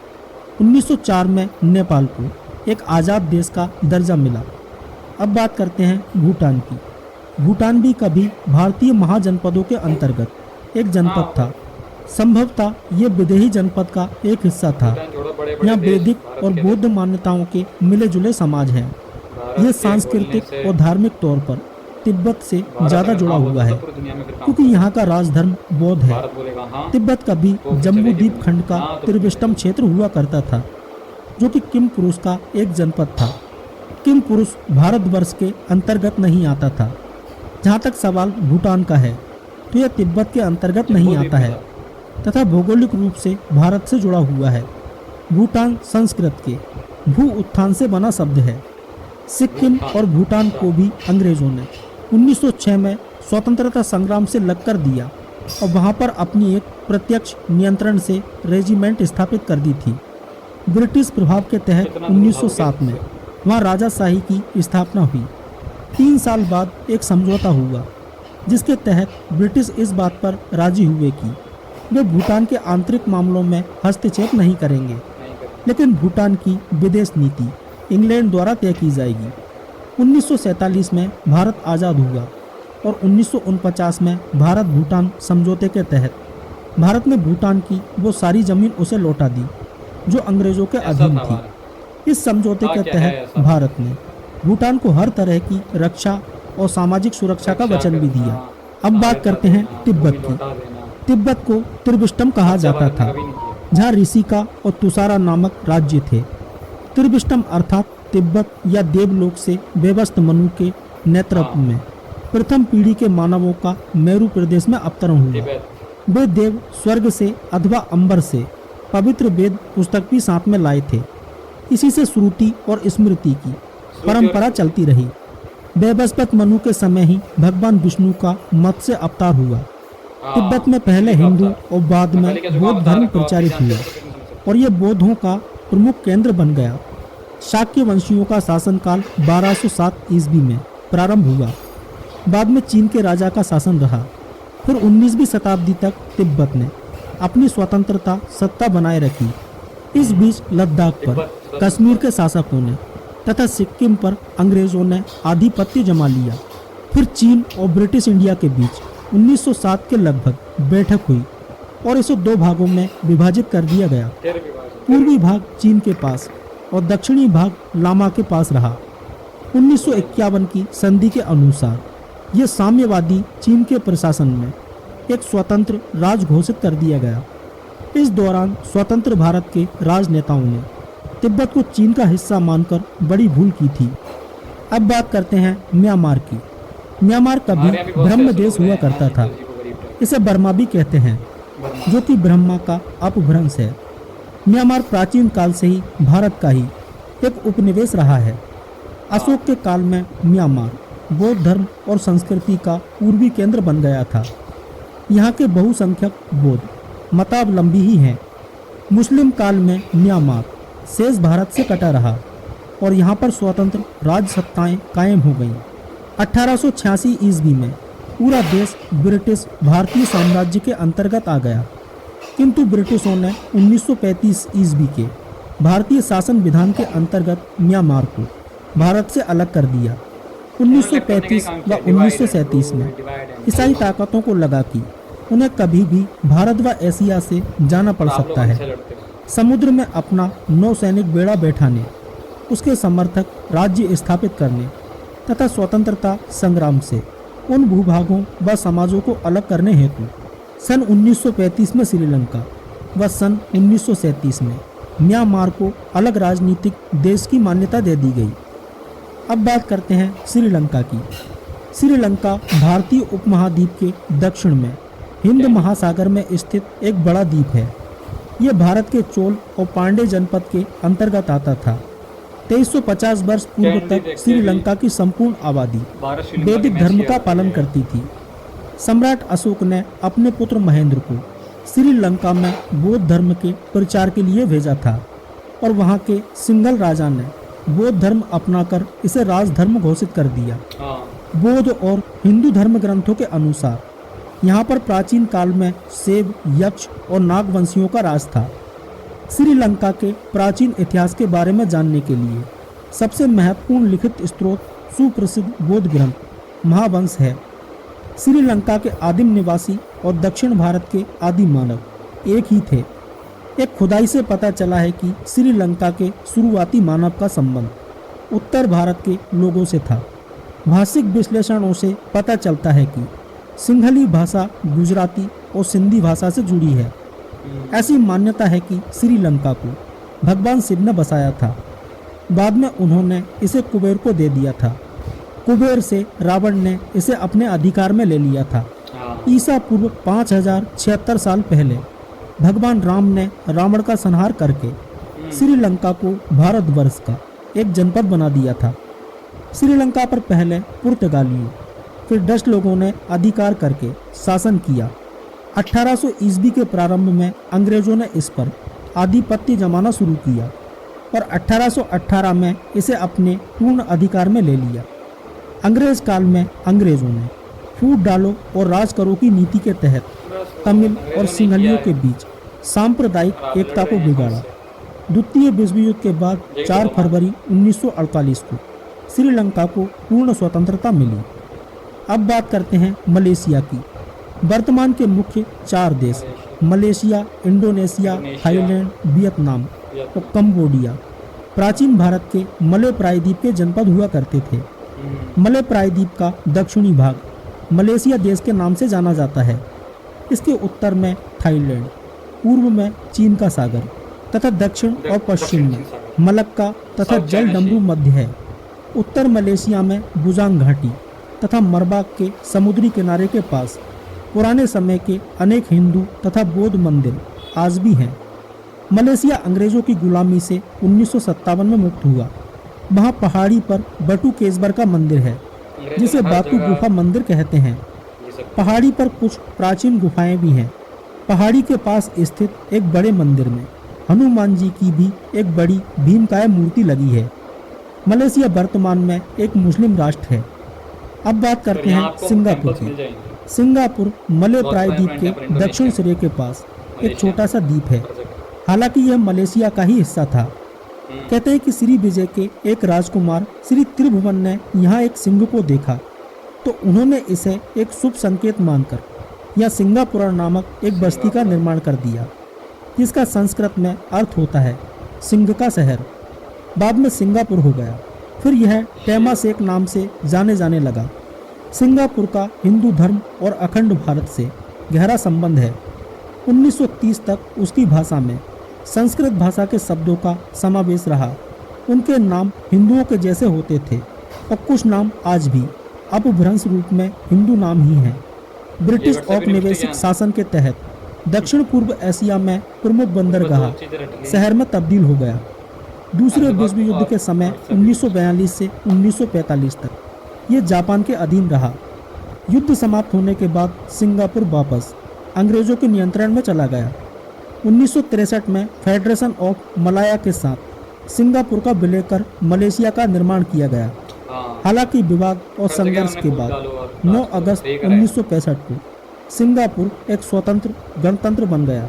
1904 में नेपाल को एक आज़ाद देश का दर्जा मिला। अब बात करते हैं भूटान की। भूटान भी कभी भारतीय महाजनपदों के अंतर्गत एक जनपद था। संभवतः ये विदेही जनपद का एक हिस्सा था। यहाँ वैदिक और बौद्ध मान्यताओं के मिले जुले समाज हैं। ये सांस्कृतिक और धार्मिक तौर पर तिब्बत से ज़्यादा जुड़ा हुआ है, क्योंकि यहाँ का राजधर्म बौद्ध है। तिब्बत कभी जम्बू द्वीप खंड का त्रिविष्टम क्षेत्र हुआ करता था, जो कि किम पुरुष का एक जनपद था। किम पुरुष भारतवर्ष के अंतर्गत नहीं आता था। जहाँ तक सवाल भूटान का है, तो यह तिब्बत के अंतर्गत नहीं आता है तथा भौगोलिक रूप से भारत से जुड़ा हुआ है। भूटान संस्कृत के भू उत्थान से बना शब्द है। सिक्किम और भूटान को भी अंग्रेजों ने 1906 में स्वतंत्रता संग्राम से लग कर दिया और वहाँ पर अपनी एक प्रत्यक्ष नियंत्रण से रेजिमेंट स्थापित कर दी थी। ब्रिटिश प्रभाव के तहत 1907 में वहाँ राजाशाही की स्थापना हुई। 3 साल बाद एक समझौता हुआ, जिसके तहत ब्रिटिश इस बात पर राजी हुए कि वे भूटान के आंतरिक मामलों में हस्तक्षेप नहीं करेंगे, लेकिन भूटान की विदेश नीति इंग्लैंड द्वारा तय की जाएगी। 1947 में भारत आज़ाद हुआ और 1949 में भारत भूटान समझौते के तहत भारत ने भूटान की वो सारी जमीन उसे लौटा दी जो अंग्रेजों के अधीन थी। इस समझौते के तहत भारत ने भूटान को हर तरह की रक्षा और सामाजिक सुरक्षा का वचन भी दिया। अब बात करते हैं तिब्बत की। तिब्बत को त्रिविष्टम कहा जाता था, जहाँ ऋषिका और तुषारा नामक राज्य थे। त्रिविष्टम अर्थात तिब्बत या देवलोक से बेबस्त मनु के नेतृत्व में प्रथम पीढ़ी के मानवों का मेरू प्रदेश में अवतरण हुआ। वे देव स्वर्ग से अथवा अंबर से पवित्र वेद पुस्तक भी साथ में लाए थे। इसी से श्रुति और स्मृति की परंपरा चलती रही। बेबस्पत मनु के समय ही भगवान विष्णु का मत्स्य अवतार हुआ। तिब्बत में पहले हिंदू और बाद में बौद्ध धर्म प्रचारित हुआ और ये बौद्धों का प्रमुख केंद्र बन गया। शाक्य वंशियों का शासनकाल 1207 ईस्वी में प्रारंभ हुआ। बाद में चीन के राजा का शासन रहा। फिर 19वीं शताब्दी तक तिब्बत ने अपनी स्वतंत्रता सत्ता बनाए रखी। इस बीच लद्दाख पर कश्मीर के शासकों ने तथा सिक्किम पर अंग्रेजों ने आधिपत्य जमा लिया। फिर चीन और ब्रिटिश इंडिया के बीच 1907 के लगभग बैठक हुई और इसे दो भागों में विभाजित कर दिया गया। पूर्वी भाग चीन के पास और दक्षिणी भाग लामा के पास रहा। 1951 की संधि के अनुसार यह साम्यवादी चीन के प्रशासन में एक स्वतंत्र राज घोषित कर दिया गया। इस दौरान स्वतंत्र भारत के राजनेताओं ने तिब्बत को चीन का हिस्सा मानकर बड़ी भूल की थी। अब बात करते हैं म्यांमार की। म्यांमार कभी ब्रह्म देश हुआ करता था। इसे बर्मा भी कहते हैं, जो कि ब्रह्मा का अपभ्रंश है। म्यांमार प्राचीन काल से ही भारत का ही एक उपनिवेश रहा है। अशोक के काल में म्यांमार बौद्ध धर्म और संस्कृति का पूर्वी केंद्र बन गया था। यहाँ के बहुसंख्यक बौद्ध मतावलंबी ही हैं। मुस्लिम काल में म्यांमार शेष भारत से कटा रहा और यहाँ पर स्वतंत्र राज सत्ताएं कायम हो गईं। 1886 ईस्वी में पूरा देश ब्रिटिश भारतीय साम्राज्य के अंतर्गत आ गया, किंतु ब्रिटिशों ने 1935 ईस्वी के भारतीय शासन विधान के अंतर्गत म्यांमार को भारत से अलग कर दिया। 1935 व 1937 में ईसाई ताकतों को लगा कि उन्हें कभी भी भारत व एशिया से जाना पड़ सकता है। समुद्र में अपना नौसैनिक बेड़ा बैठाने, उसके समर्थक राज्य स्थापित करने तथा स्वतंत्रता संग्राम से उन भूभागों व समाजों को अलग करने हेतु सन 1935 में श्रीलंका व सन 1937 में म्यांमार को अलग राजनीतिक देश की मान्यता दे दी गई। अब बात करते हैं श्रीलंका की। श्रीलंका भारतीय उपमहाद्वीप के दक्षिण में हिंद महासागर में स्थित एक बड़ा द्वीप है। यह भारत के चोल और पांडे जनपद के अंतर्गत आता था। 2350 वर्ष पूर्व तक श्रीलंका की संपूर्ण आबादी वैदिक धर्म का पालन करती थी। सम्राट अशोक ने अपने पुत्र महेंद्र को श्रीलंका में बौद्ध धर्म के प्रचार के लिए भेजा था और वहां के सिंघल राजा ने बौद्ध धर्म अपनाकर इसे राजधर्म घोषित कर दिया। बौद्ध और हिंदू धर्म ग्रंथों के अनुसार यहाँ पर प्राचीन काल में सेब, यक्ष और नागवंशियों का राज था। श्रीलंका के प्राचीन इतिहास के बारे में जानने के लिए सबसे महत्वपूर्ण लिखित स्रोत सुप्रसिद्ध बौद्ध ग्रंथ महावंश है। श्रीलंका के आदिम निवासी और दक्षिण भारत के आदि मानव एक ही थे। एक खुदाई से पता चला है कि श्रीलंका के शुरुआती मानव का संबंध उत्तर भारत के लोगों से था। भाषिक विश्लेषणों से पता चलता है कि सिंघली भाषा गुजराती और सिंधी भाषा से जुड़ी है। ऐसी मान्यता है कि श्रीलंका को भगवान शिव ने बसाया था। बाद में उन्होंने इसे कुबेर को दे दिया था। कुबेर से रावण ने इसे अपने अधिकार में ले लिया था। ईसा पूर्व 5076 साल पहले भगवान राम ने रावण का संहार करके श्रीलंका को भारतवर्ष का एक जनपद बना दिया था। श्रीलंका पर पहले पुर्तगालियों फिर डच लोगों ने अधिकार करके शासन किया। 1800 ईस्वी के प्रारंभ में अंग्रेजों ने इस पर आधिपत्य जमाना शुरू किया और 1818 में इसे अपने पूर्ण अधिकार में ले लिया। अंग्रेज काल में अंग्रेजों ने फूट डालो और राज करो की नीति के तहत तमिल और सिंघलियों के बीच सांप्रदायिक एकता को बिगाड़ा। द्वितीय विश्व युद्ध के बाद 4 फरवरी 1948 को श्रीलंका को पूर्ण स्वतंत्रता मिली। अब बात करते हैं मलेशिया की। वर्तमान के मुख्य 4 देश मलेशिया, इंडोनेशिया, थाईलैंड, वियतनाम और कंबोडिया प्राचीन भारत के मलय प्रायद्वीप के जनपद हुआ करते थे। मलय प्रायद्वीप का दक्षिणी भाग मलेशिया देश के नाम से जाना जाता है। इसके उत्तर में थाईलैंड, पूर्व में चीन का सागर तथा दक्षिण और पश्चिम में मलक्का तथा जलडमरू मध्य है। उत्तर मलेशिया में बुजांग घाटी तथा मरबाक के समुद्री किनारे के पास पुराने समय के अनेक हिंदू तथा बौद्ध मंदिर आज भी हैं। मलेशिया अंग्रेजों की गुलामी से 1957 में मुक्त हुआ। वहाँ पहाड़ी पर बटू केसबर का मंदिर है, जिसे बातू गुफा मंदिर कहते हैं। पहाड़ी पर कुछ प्राचीन गुफाएं भी हैं। पहाड़ी के पास स्थित एक बड़े मंदिर में हनुमान जी की भी एक बड़ी भीमकाय मूर्ति लगी है। मलेशिया वर्तमान में एक मुस्लिम राष्ट्र है। अब बात करते हैं सिंगापुर की। सिंगापुर मलय प्रायद्वीप के दक्षिण सिरे के पास एक छोटा सा द्वीप है। हालांकि यह मलेशिया का ही हिस्सा था। कहते हैं कि श्री विजय के एक राजकुमार श्री त्रिभुवन ने यहाँ एक सिंह को देखा, तो उन्होंने इसे एक शुभ संकेत मानकर यह सिंगापुर नामक एक बस्ती का निर्माण कर दिया, जिसका संस्कृत में अर्थ होता है सिंह का शहर। बाद में सिंगापुर हो गया। फिर यह टेमासेक नाम से जाने जाने लगा। सिंगापुर का हिंदू धर्म और अखंड भारत से गहरा संबंध है। 1930 तक उसकी भाषा में संस्कृत भाषा के शब्दों का समावेश रहा। उनके नाम हिंदुओं के जैसे होते थे और कुछ नाम आज भी अपभ्रंश रूप में हिंदू नाम ही हैं। ब्रिटिश औपनिवेशिक शासन के तहत दक्षिण पूर्व एशिया में प्रमुख बंदरगाह शहर में तब्दील हो गया। दूसरे विश्व युद्ध के समय 1942 से 1945 तक ये जापान के अधीन रहा। युद्ध समाप्त होने के बाद सिंगापुर वापस अंग्रेजों के नियंत्रण में चला गया। 1963 में फेडरेशन ऑफ मलाया के साथ सिंगापुर का विलय कर मलेशिया का निर्माण किया गया। हालांकि विवाद और संघर्ष के बाद 9 अगस्त 1965 को सिंगापुर एक स्वतंत्र गणतंत्र बन गया।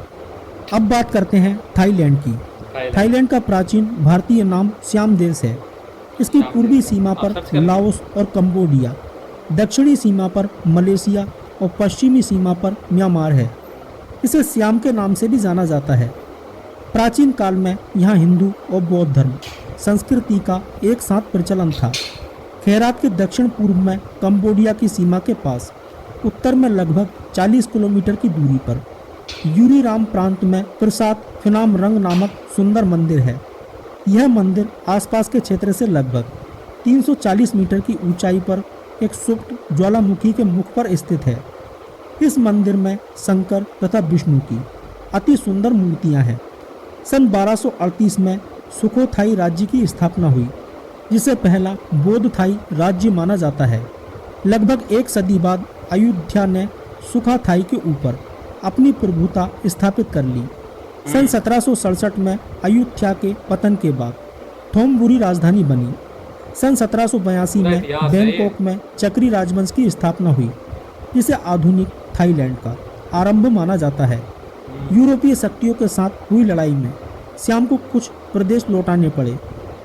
अब बात करते हैं थाईलैंड की। थाईलैंड का प्राचीन भारतीय नाम श्याम देश है। इसकी पूर्वी सीमा पर लाओस और कंबोडिया, दक्षिणी सीमा पर मलेशिया और पश्चिमी सीमा पर म्यांमार है। इसे श्याम के नाम से भी जाना जाता है। प्राचीन काल में यहाँ हिंदू और बौद्ध धर्म संस्कृति का एक साथ प्रचलन था। खैरात के दक्षिण पूर्व में कंबोडिया की सीमा के पास उत्तर में लगभग 40 किलोमीटर की दूरी पर यूरीराम प्रांत में प्रसाद फिनाम रंग नामक सुंदर मंदिर है। यह मंदिर आसपास के क्षेत्र से लगभग 340 मीटर की ऊंचाई पर एक सुप्त ज्वालामुखी के मुख पर स्थित है। इस मंदिर में शंकर तथा विष्णु की अति सुंदर मूर्तियां हैं। सन 1238 में सुखोथाई राज्य की स्थापना हुई, जिसे पहला बौद्ध थाई राज्य माना जाता है। लगभग एक सदी बाद अयोध्या ने सुखाथाई के ऊपर अपनी प्रभुता स्थापित कर ली। सन 1767 में अयोध्या के पतन के बाद थोमबुरी राजधानी बनी। सन 1782 में बैंकॉक में चक्री राजवंश की स्थापना हुई, जिसे आधुनिक थाईलैंड का आरंभ माना जाता है। यूरोपीय शक्तियों के साथ हुई लड़ाई में श्याम को कुछ प्रदेश लौटाने पड़े,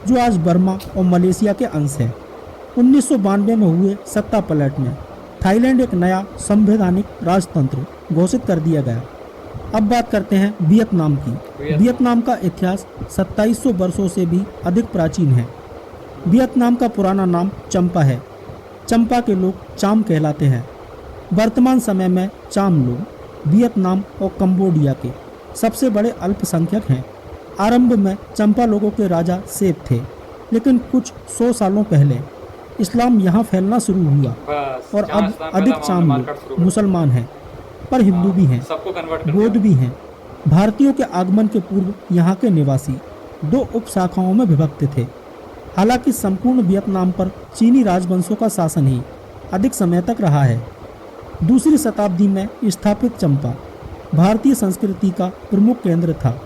जो आज बर्मा और मलेशिया के अंश हैं। 1992 में हुए सत्ता पलट में थाईलैंड एक नया संवैधानिक राजतंत्र घोषित कर दिया गया। अब बात करते हैं वियतनाम की। वियतनाम का इतिहास 2700 वर्षों से भी अधिक प्राचीन है। वियतनाम का पुराना नाम चंपा है। चंपा के लोग चाम कहलाते हैं। वर्तमान समय में चाम लोग वियतनाम और कंबोडिया के सबसे बड़े अल्पसंख्यक हैं। आरंभ में चंपा लोगों के राजा सेब थे, लेकिन कुछ 100 सालों पहले इस्लाम यहाँ फैलना शुरू हुआ और अब अधिक चाम लोग मुसलमान हैं, पर हिंदू भी हैं, बौद्ध भी हैं। भारतीयों के आगमन के पूर्व यहाँ के निवासी 2 उपशाखाओं में विभक्त थे। हालांकि संपूर्ण वियतनाम पर चीनी राजवंशों का शासन ही अधिक समय तक रहा है। दूसरी शताब्दी में स्थापित चंपा भारतीय संस्कृति का प्रमुख केंद्र था।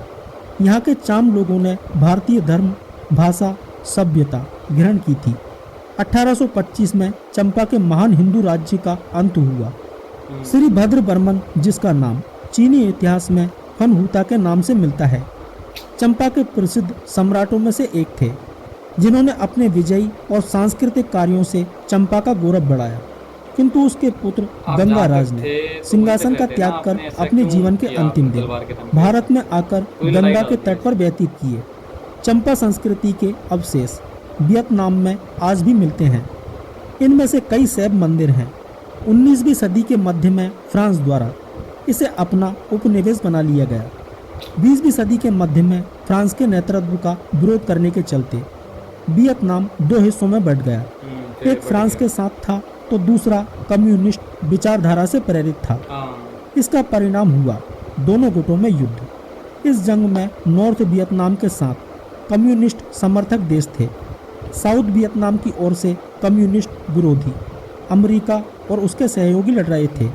यहाँ के चाम लोगों ने भारतीय धर्म, भाषा, सभ्यता ग्रहण की थी। 1825 में चंपा के महान हिंदू राज्य का अंत हुआ। श्री भद्र बर्मन, जिसका नाम चीनी इतिहास में फनहूता के नाम से मिलता है, चंपा के प्रसिद्ध सम्राटों में से एक थे, जिन्होंने अपने विजयी और सांस्कृतिक कार्यों से चंपा का गौरव बढ़ाया। किंतु उसके पुत्र गंगाराज ने सिंहासन का त्याग कर अपने जीवन के अंतिम दिन भारत में आकर गंगा के तट पर व्यतीत किए। चंपा संस्कृति के अवशेष वियतनाम में आज भी मिलते हैं। इनमें से कई शैव मंदिर हैं। 19वीं सदी के मध्य में फ्रांस द्वारा इसे अपना उपनिवेश बना लिया गया। 20वीं सदी के मध्य में फ्रांस के नेतृत्व का विरोध करने के चलते वियतनाम 2 हिस्सों में बंट गया। एक फ्रांस के साथ था तो दूसरा कम्युनिस्ट विचारधारा से प्रेरित था। इसका परिणाम हुआ दोनों गुटों में युद्ध। इस जंग में नॉर्थ वियतनाम के साथ कम्युनिस्ट समर्थक देश थे। साउथ वियतनाम की ओर से कम्युनिस्ट विरोधी अमेरिका और उसके सहयोगी लड़ रहे थे।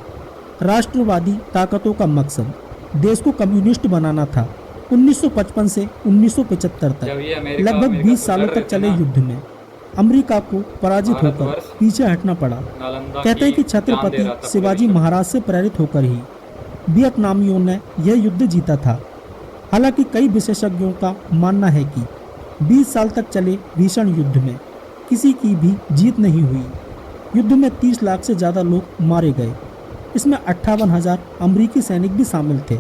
राष्ट्रवादी ताकतों का मकसद देश को कम्युनिस्ट बनाना था। 1955 से 1975 तक लगभग 20 सालों तक चले युद्ध में अमेरिका को पराजित होकर पीछे हटना पड़ा। कहते हैं कि छत्रपति शिवाजी महाराज से प्रेरित होकर ही वियतनामियों ने यह युद्ध जीता था। हालांकि कई विशेषज्ञों का मानना है कि 20 साल तक चले भीषण युद्ध में किसी की भी जीत नहीं हुई। युद्ध में 30 लाख से ज़्यादा लोग मारे गए। इसमें 58,000 अमरीकी सैनिक भी शामिल थे।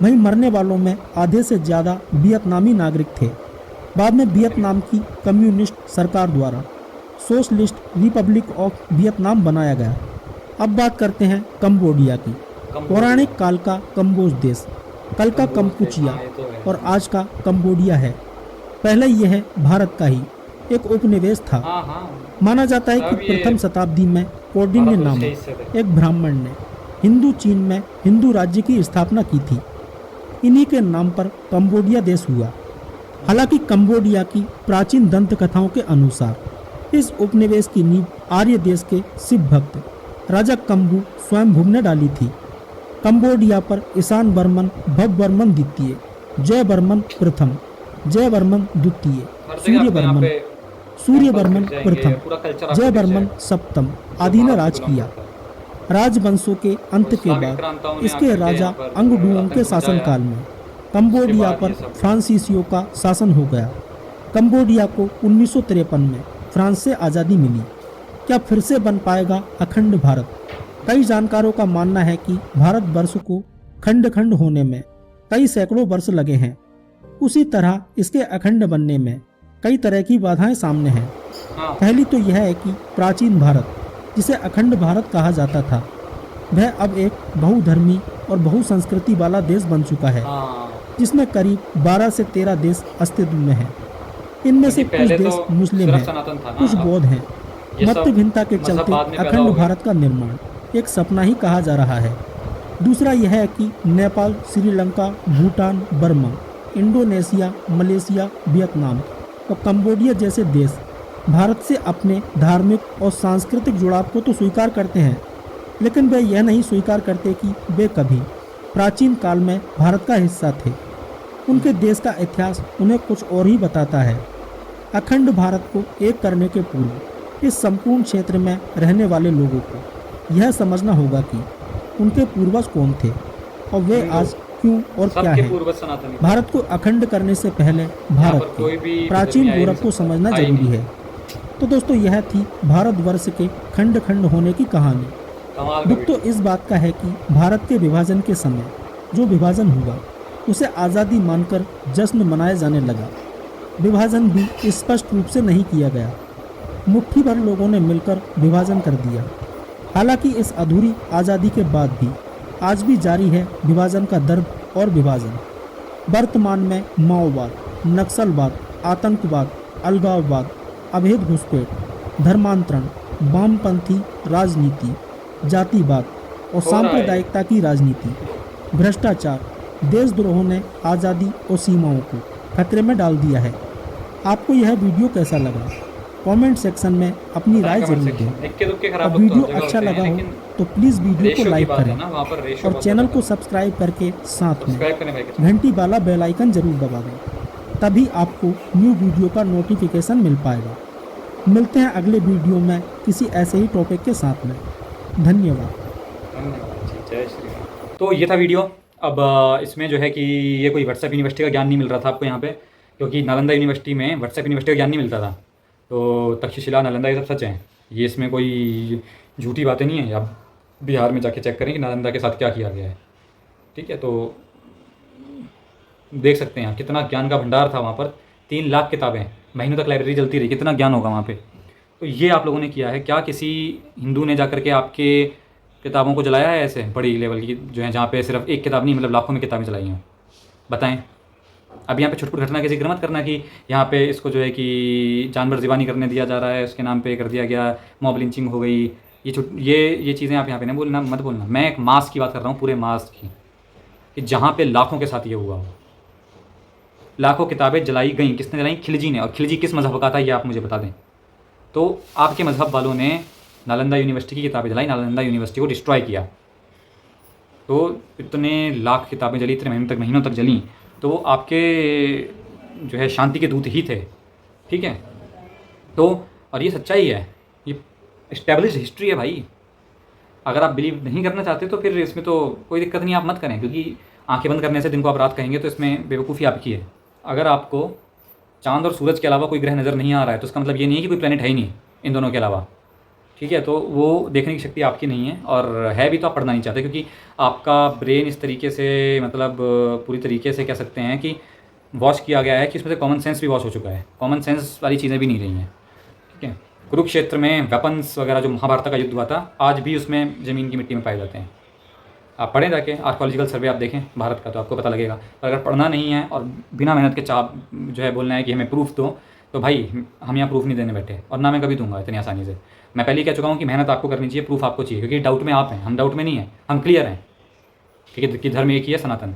वहीं मरने वालों में आधे से ज़्यादा वियतनामी नागरिक थे। बाद में वियतनाम की कम्युनिस्ट सरकार द्वारा सोशलिस्ट रिपब्लिक ऑफ वियतनाम बनाया गया। अब बात करते हैं कंबोडिया की। पौराणिक काल का कंबोज देश कल का कंपुचिया और आज का कंबोडिया है। पहले यह भारत का ही एक उपनिवेश था। माना जाता है कि प्रथम शताब्दी में कौंडिन्य नामक एक ब्राह्मण ने हिंदू चीन में हिंदू राज्य की स्थापना की थी। इन्हीं के नाम पर कंबोडिया देश हुआ। हालांकि कंबोडिया की प्राचीन दंत कथाओं के अनुसार इस उपनिवेश की नींव आर्य देश के शिव भक्त राजा कंबू स्वयंभू ने डाली थी। कंबोडिया पर ईशान वर्मन, भव वर्मन द्वितीय, जय वर्मन प्रथम, जय वर्मन द्वितीय, सूर्य वर्मन प्रथम, जय वर्मन सप्तम आदि ने राज किया। राजवंशों के अंत के बाद इसके राजा अंगडुओं के शासनकाल में कंबोडिया पर फ्रांसीसियों का शासन हो गया। कंबोडिया को 1953 में फ्रांस से आज़ादी मिली। क्या फिर से बन पाएगा अखंड भारत? कई जानकारों का मानना है कि भारतवर्ष को खंड खंड होने में कई सैकड़ों वर्ष लगे हैं। उसी तरह इसके अखंड बनने में कई तरह की बाधाएं सामने हैं। पहली तो यह है कि प्राचीन भारत, जिसे अखंड भारत कहा जाता था, वह अब एक बहुधर्मी और बहुसंस्कृति वाला देश बन चुका है, जिसमें करीब 12 से 13 देश अस्तित्व में हैं। इनमें से कुछ देश मुस्लिम हैं, कुछ बौद्ध हैं। मत भिन्नता के चलते अखंड भारत का निर्माण एक सपना ही कहा जा रहा है। दूसरा यह है कि Nepal, Sri Lanka, Bhutan, Burma, Indonesia, Malaysia, Vietnam और कंबोडिया जैसे देश भारत से अपने धार्मिक और सांस्कृतिक जुड़ाव को तो स्वीकार करते हैं, लेकिन वे यह नहीं स्वीकार करते कि वे कभी प्राचीन काल में भारत का हिस्सा थे। उनके देश का इतिहास उन्हें कुछ और ही बताता है। अखंड भारत को एक करने के पूर्व इस संपूर्ण क्षेत्र में रहने वाले लोगों को यह समझना होगा कि उनके पूर्वज कौन थे और वे आज क्यों और क्या है। भारत को अखंड करने से पहले भारत के प्राचीन गौरव को समझना जरूरी है। तो दोस्तों, यह थी भारतवर्ष के खंड खंड होने की कहानी। दुख तो इस बात का है कि भारत के विभाजन के समय जो विभाजन हुआ उसे आज़ादी मानकर जश्न मनाया जाने लगा। विभाजन भी स्पष्ट रूप से नहीं किया गया। मुट्ठी भर लोगों ने मिलकर विभाजन कर दिया। हालांकि इस अधूरी आज़ादी के बाद भी आज भी जारी है विभाजन का दर्द और विभाजन। वर्तमान में माओवाद, नक्सलवाद, आतंकवाद, अलगाववाद, अवैध घुसपैठ, धर्मांतरण, वामपंथी राजनीति, जातिवाद और सांप्रदायिकता की राजनीति, भ्रष्टाचार, देशद्रोह ने आज़ादी और सीमाओं को खतरे में डाल दिया है। आपको यह वीडियो कैसा लगा? कमेंट सेक्शन में अपनी राय जरूर दें। और वीडियो अच्छा लगा हो तो प्लीज़ वीडियो को लाइक करें और चैनल को सब्सक्राइब करके साथ में घंटी वाला बेल आइकन जरूर दबा दें, तभी आपको न्यू वीडियो का नोटिफिकेशन मिल पाएगा। मिलते हैं अगले वीडियो में किसी ऐसे ही टॉपिक के साथ में। धन्यवाद। जय श्री राम। तो ये था वीडियो। अब इसमें जो है कि ये कोई व्हाट्सएप यूनिवर्सिटी का ज्ञान नहीं मिल रहा था आपको यहाँ पे, क्योंकि नालंदा यूनिवर्सिटी में व्हाट्सएप यूनिवर्सिटी का ज्ञान नहीं मिलता था। तो तक्षशिला, नालंदा ये सब सच हैं। ये इसमें कोई झूठी बातें नहीं है। आप बिहार में जाके चेक करें कि नालंदा के साथ क्या किया गया है। ठीक है, तो देख सकते हैं कितना ज्ञान का भंडार था वहाँ पर। 3 लाख किताबें, महीनों तक लाइब्रेरी चलती रही, कितना ज्ञान होगा वहाँ पे। तो ये आप लोगों ने किया है। क्या किसी हिंदू ने जाकर के आपके किताबों को जलाया है ऐसे बड़ी लेवल की, जो है जहाँ पे सिर्फ एक किताब नहीं मतलब लाखों में किताबें जलाई हैं? बताएं। अब यहाँ पे छुटपुट घटना का जिक्र मत करना कि यहाँ पे इसको जो है कि जानवर ज़िबानी करने दिया जा रहा है, उसके नाम पे कर दिया गया, मॉब लिंचिंग हो गई। ये चीज़ें आप यहाँ पे नहीं मत बोलना। मैं एक मास की बात कर रहा हूँ, पूरे मास की, कि जहाँ पे लाखों के साथ ये हुआ हो। लाखों किताबें जलाई गई। किसने जलाई? खिलजी ने। और खिलजी किस मज़हब का था ये आप मुझे बता दें। तो आपके मज़हब वालों ने नालंदा यूनिवर्सिटी की किताबें जलाई, नालंदा यूनिवर्सिटी को डिस्ट्रॉय किया। तो इतने लाख किताबें जली, इतने महीनों तक जली, तो वो आपके जो है शांति के दूत ही थे, ठीक है। तो और ये सच्चाई है, ये इस्टेब्लिश्ड हिस्ट्री है भाई। अगर आप बिलीव नहीं करना चाहते तो फिर इसमें तो कोई दिक्कत नहीं, आप मत करें, क्योंकि आंखें बंद करने से दिन को आप रात कहेंगे तो इसमें बेवकूफ़ी आपकी है। अगर आपको चांद और सूरज के अलावा कोई ग्रह नज़र नहीं आ रहा है तो इसका मतलब ये नहीं है कि कोई प्लेनेट है ही नहीं इन दोनों के अलावा, ठीक है। तो वो देखने की शक्ति आपकी नहीं है, और है भी तो आप पढ़ना नहीं चाहते, क्योंकि आपका ब्रेन इस तरीके से मतलब पूरी तरीके से कह सकते हैं कि वॉश किया गया है कि उसमें से कॉमन सेंस भी वॉश हो चुका है, कॉमन सेंस वाली चीज़ें भी नहीं रही हैं, ठीक है। कुरुक्षेत्र में वेपन्स वगैरह जो महाभारत का युद्ध हुआ था, आज भी उसमें ज़मीन की मिट्टी में पाए जाते हैं। आप पढ़ें जाके आर्कोलॉजिकल सर्वे आप देखें भारत का, तो आपको पता लगेगा। पर अगर पढ़ना नहीं है और बिना मेहनत के चाप जो है बोलना है कि हमें प्रूफ दो, तो भाई हम यहाँ प्रूफ नहीं देने बैठे, और ना मैं कभी दूंगा इतनी आसानी से। मैं पहले ही कह चुका हूँ कि मेहनत आपको करनी चाहिए, प्रूफ आपको चाहिए, क्योंकि डाउट में आप हैं, हम डाउट में नहीं हैं, हम क्लियर हैं, ठीक है, कि धर्म एक ही है, सनातन,